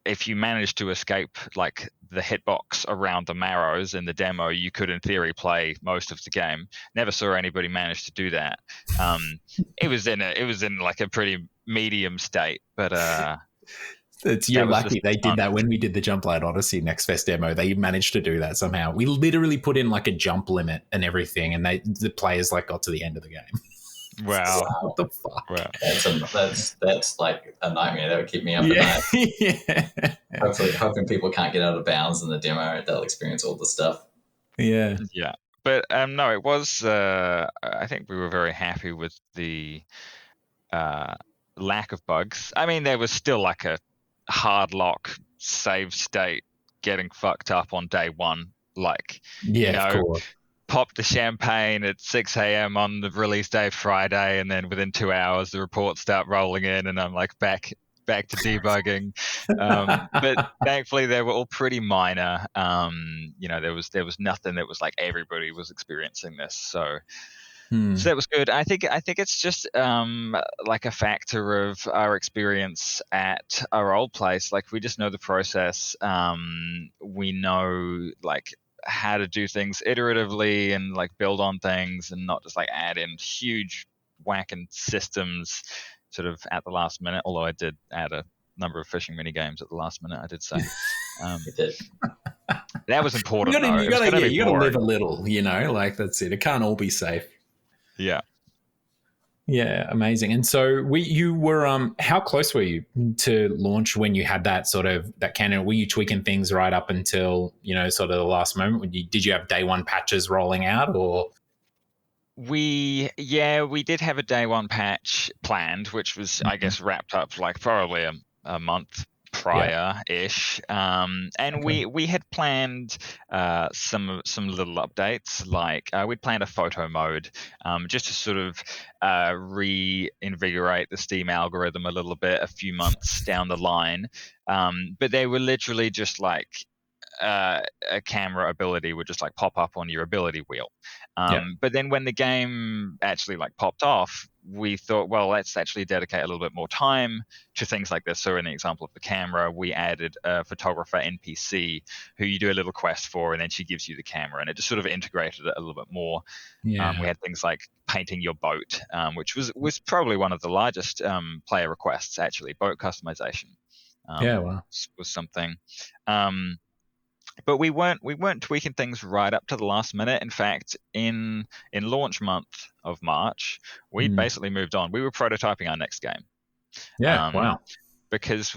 if you managed to escape like the hitbox around the marrows in the demo, you could in theory play most of the game. Never saw anybody manage to do that. It was in like a pretty medium state, but you're lucky they did that when we did the Jump Light Odyssey Next Fest demo. They managed to do that somehow. We literally put in like a jump limit and everything, and the players like got to the end of the game. Wow. What the fuck? Wow. That's like a nightmare. That would keep me up at night. Yeah. Hoping people can't get out of bounds in the demo. They'll experience all the stuff. Yeah. Yeah. But no, it was. I think we were very happy with the lack of bugs. I mean, there was still like a hard lock save state getting fucked up on day one. Like, of course. Popped the champagne at 6 a.m. on the release day Friday, and then within 2 hours the reports start rolling in, and I'm like back to debugging. But thankfully they were all pretty minor. There was nothing that was like everybody was experiencing this. So that was good. I think it's just like a factor of our experience at our old place. Like we just know the process. We know like how to do things iteratively and like build on things and not just like add in huge whacking systems sort of at the last minute. Although I did add a number of fishing mini games at the last minute, I did say. That was important. You gotta live a little, like that's it. It can't all be safe. Yeah. Yeah, amazing. And so you were how close were you to launch when you had that sort of that canon? Were you tweaking things right up until, sort of the last moment? Did you have day one patches rolling out, or? We did have a day one patch planned, which was I guess wrapped up like probably a month prior-ish, and we had planned some little updates. Like we'd planned a photo mode, just to sort of reinvigorate the Steam algorithm a little bit a few months down the line. But they were literally just like a camera ability would just like pop up on your ability wheel. But then when the game actually like popped off, we thought, well, let's actually dedicate a little bit more time to things like this. So in the example of the camera, we added a photographer NPC who you do a little quest for, and then she gives you the camera, and it just sort of integrated it a little bit more. We had things like painting your boat, which was probably one of the largest player requests, actually. Boat customization was something. But we weren't tweaking things right up to the last minute. In fact, in launch month of March, we basically moved on. We were prototyping our next game. Because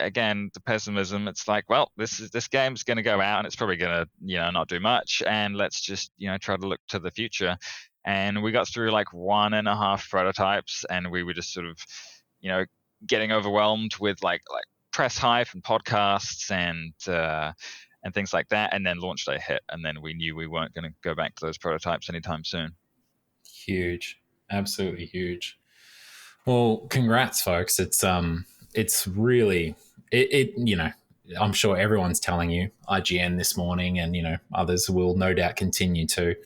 again, the pessimism, it's like, well, this game's going to go out and it's probably going to not do much, and let's just try to look to the future. And we got through like 1.5 prototypes, and we were just sort of getting overwhelmed with like press hype and podcasts and things like that, and then launch day hit, and then we knew we weren't going to go back to those prototypes anytime soon. Huge, absolutely huge. Well, congrats, folks. It's really I'm sure everyone's telling you, IGN this morning, and others will no doubt continue to.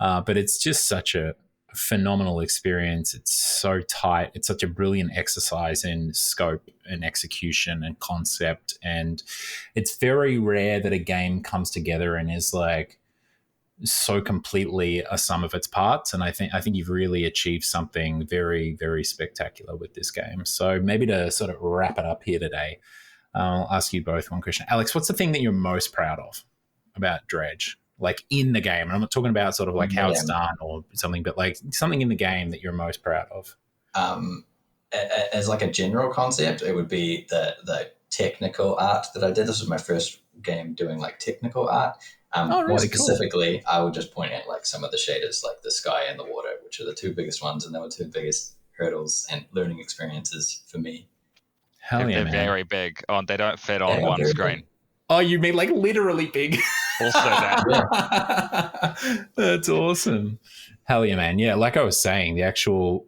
But it's just such a phenomenal experience. It's so tight. It's such a brilliant exercise in scope and execution and concept. And it's very rare that a game comes together and is like so completely a sum of its parts. And I think you've really achieved something very, very spectacular with this game. So maybe to sort of wrap it up here today, I'll ask you both one question. Alex, what's the thing that you're most proud of about Dredge? Like in the game, and I'm not talking about sort of like how it's done or something, but like something in the game that you're most proud of. As like a general concept, it would be the technical art that I did. This was my first game doing like technical art. Really more specifically, cool. I would just point out like some of the shaders, like the sky and the water, which are the two biggest ones, and they were two biggest hurdles and learning experiences for me. They're very big. They don't fit on one screen. Big. Oh, you mean like literally big? Also that. That's awesome. Hell yeah, man. Yeah, like I was saying, the actual,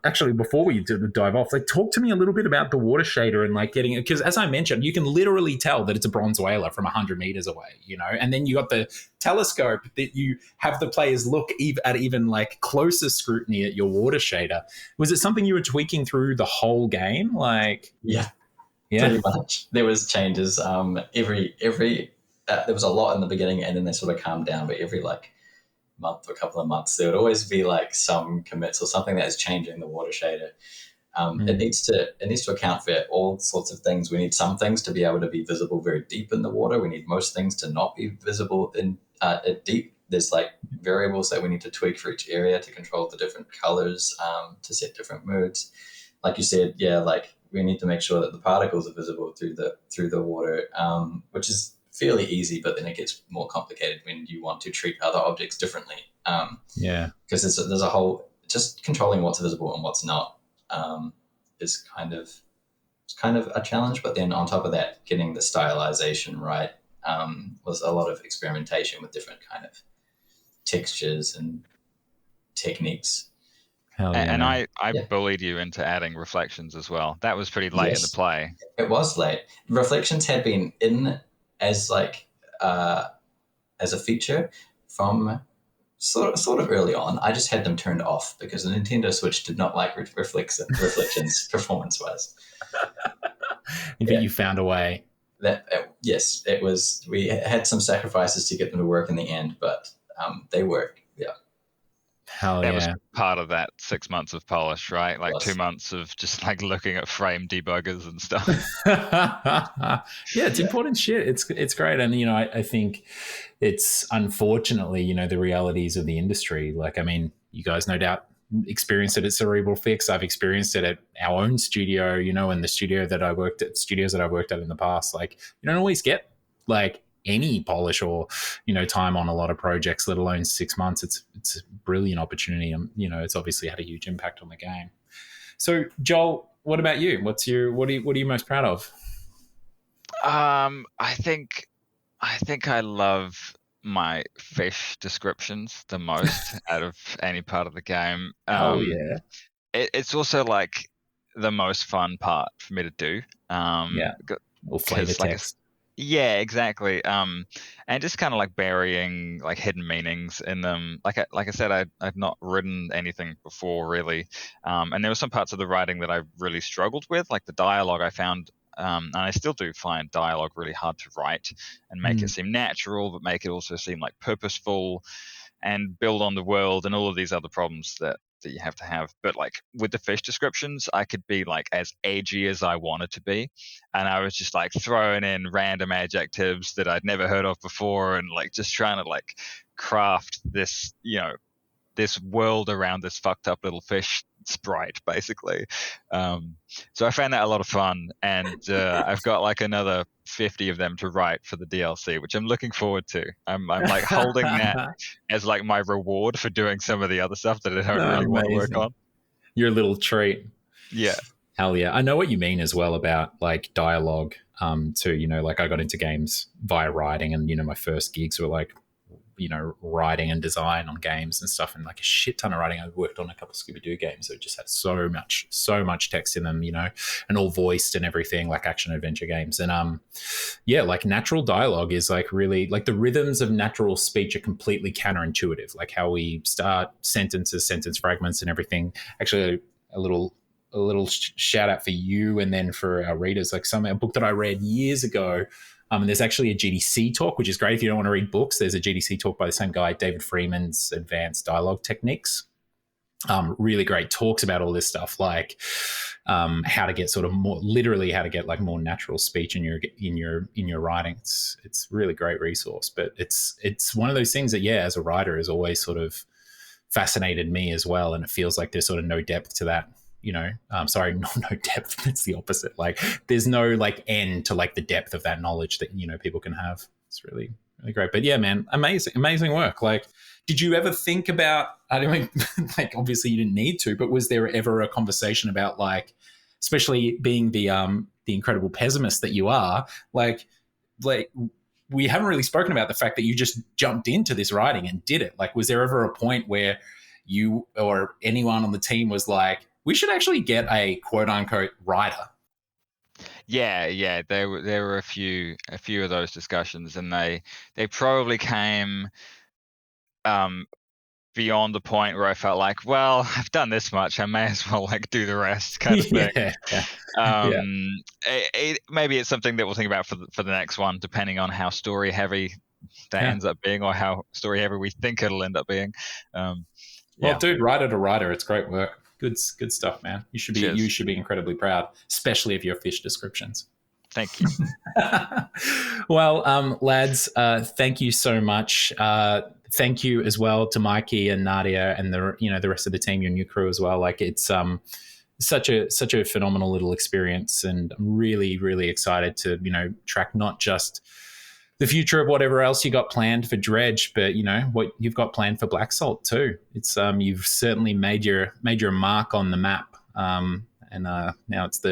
actually before we dive off, like talk to me a little bit about the water shader and like getting it, because as I mentioned, you can literally tell that it's a bronze whaler from 100 meters away, and then you got the telescope that you have the players look at even like closer scrutiny at your water shader. Was it something you were tweaking through the whole game? Like, yeah. Pretty much. There was changes. There was a lot in the beginning, and then they sort of calmed down. But every like month or couple of months, there would always be like some commits or something that is changing the water shader. It needs to account for all sorts of things. We need some things to be able to be visible very deep in the water. We need most things to not be visible in deep. There's like variables that we need to tweak for each area to control the different colors, to set different moods. Like you said, like we need to make sure that the particles are visible through the water, which is fairly easy, but then it gets more complicated when you want to treat other objects differently. Because there's a whole, just controlling what's visible and what's not is kind of a challenge. But then on top of that, getting the stylization right was a lot of experimentation with different kind of textures and techniques. And I bullied you into adding reflections as well. That was pretty late in the play. It was late. Reflections had been in as like as a feature from sort of early on. I just had them turned off because the Nintendo Switch did not like reflections performance-wise. You found a way. Yes, it was. We had some sacrifices to get them to work in the end, but they work. Yeah. That was part of that 6 months of polish, right? Like 2 months of just like looking at frame debuggers and stuff. It's important shit. It's great. And, I think it's unfortunately, the realities of the industry. Like, I mean, you guys no doubt experienced it at Cerebral Fix. I've experienced it at our own studio, and the studios that I've worked at in the past. Like, you don't always get like any polish or time on a lot of projects, let alone 6 months. It's a brilliant opportunity, and it's obviously had a huge impact on the game. So Joel, what about you? What are you most proud of? I think I love my fish descriptions the most out of any part of the game. Hell yeah. It's also like the most fun part for me to do. Yeah. Or flavor Because like text. yeah, exactly. And just kind of like burying like hidden meanings in them. Like I said, I've not written anything before really, and there were some parts of the writing that I really struggled with, like the dialogue. I found, and I still do find dialogue really hard to write and make it seem natural, but make it also seem like purposeful and build on the world and all of these other problems that you have to have. But like with the fish descriptions, I could be like as edgy as I wanted to be, and I was just like throwing in random adjectives that I'd never heard of before, and like just trying to like craft this, this world around this fucked up little fish sprite, basically. So I found that a lot of fun, and I've got like another 50 of them to write for the DLC, which I'm looking forward to. I'm like holding that as like my reward for doing some of the other stuff that I don't really want to work on. Your little treat. Yeah. Hell yeah. I know what you mean as well about like dialogue too. Like I got into games via writing, and my first gigs were like writing and design on games and stuff, and like a shit ton of writing. I worked on a couple of Scooby-Doo games that just had so much text in them, and all voiced and everything, like action adventure games. And like natural dialogue is like really like the rhythms of natural speech are completely counterintuitive, like how we start sentences, sentence fragments and everything. Actually, a little shout out for you and then for our readers, like a book that I read years ago. And there's actually a GDC talk, which is great if you don't want to read books. There's a GDC talk by the same guy, David Freeman's Advanced Dialogue Techniques. Really great, talks about all this stuff, like how to get sort of more literally how to get like more natural speech in your writing. It's really great resource, but it's one of those things that as a writer has always sort of fascinated me as well, and it feels like there's sort of no depth to that. Sorry, no depth. It's the opposite. Like there's no like end to like the depth of that knowledge that, people can have. It's really, really great. But yeah, man, amazing work. Like, did you ever think about, I don't mean, like obviously you didn't need to, but was there ever a conversation about like, especially being the incredible pessimist that you are, like we haven't really spoken about the fact that you just jumped into this writing and did it. Like, was there ever a point where you or anyone on the team was like, we should actually get a quote unquote writer? Yeah. There were a few of those discussions, and they probably came beyond the point where I felt like, well, I've done this much, I may as well like do the rest, kind of thing. Maybe it's something that we'll think about for the next one, depending on how story heavy that ends up being, or how story heavy we think it'll end up being. Well, dude, writer to writer, it's great work. Good stuff, man. You should be incredibly proud, especially of your fish descriptions. Thank you. Well, lads, thank you so much. Thank you as well to Mikey and Nadia and the rest of the team, your new crew as well. Like it's such a phenomenal little experience, and I'm really, really excited to track not just the future of whatever else you got planned for Dredge, but what you've got planned for Black Salt too. It's you've certainly made your mark on the map, and now it's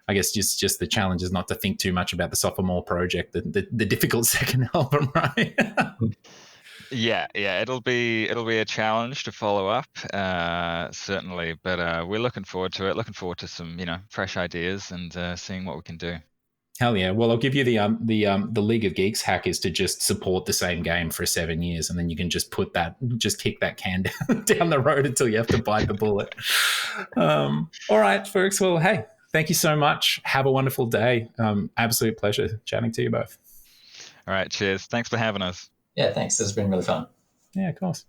I guess just the challenge is not to think too much about the sophomore project, the difficult second album, right? Yeah, it'll be a challenge to follow up, certainly, but we're looking forward to it. Looking forward to some fresh ideas and seeing what we can do. Hell yeah. Well, I'll give you the League of Geeks hack is to just support the same game for 7 years, and then you can just kick that can down the road until you have to bite the bullet. All right, folks. Well, hey, thank you so much. Have a wonderful day. Absolute pleasure chatting to you both. All right. Cheers. Thanks for having us. Yeah, thanks. This has been really fun. Yeah, of course.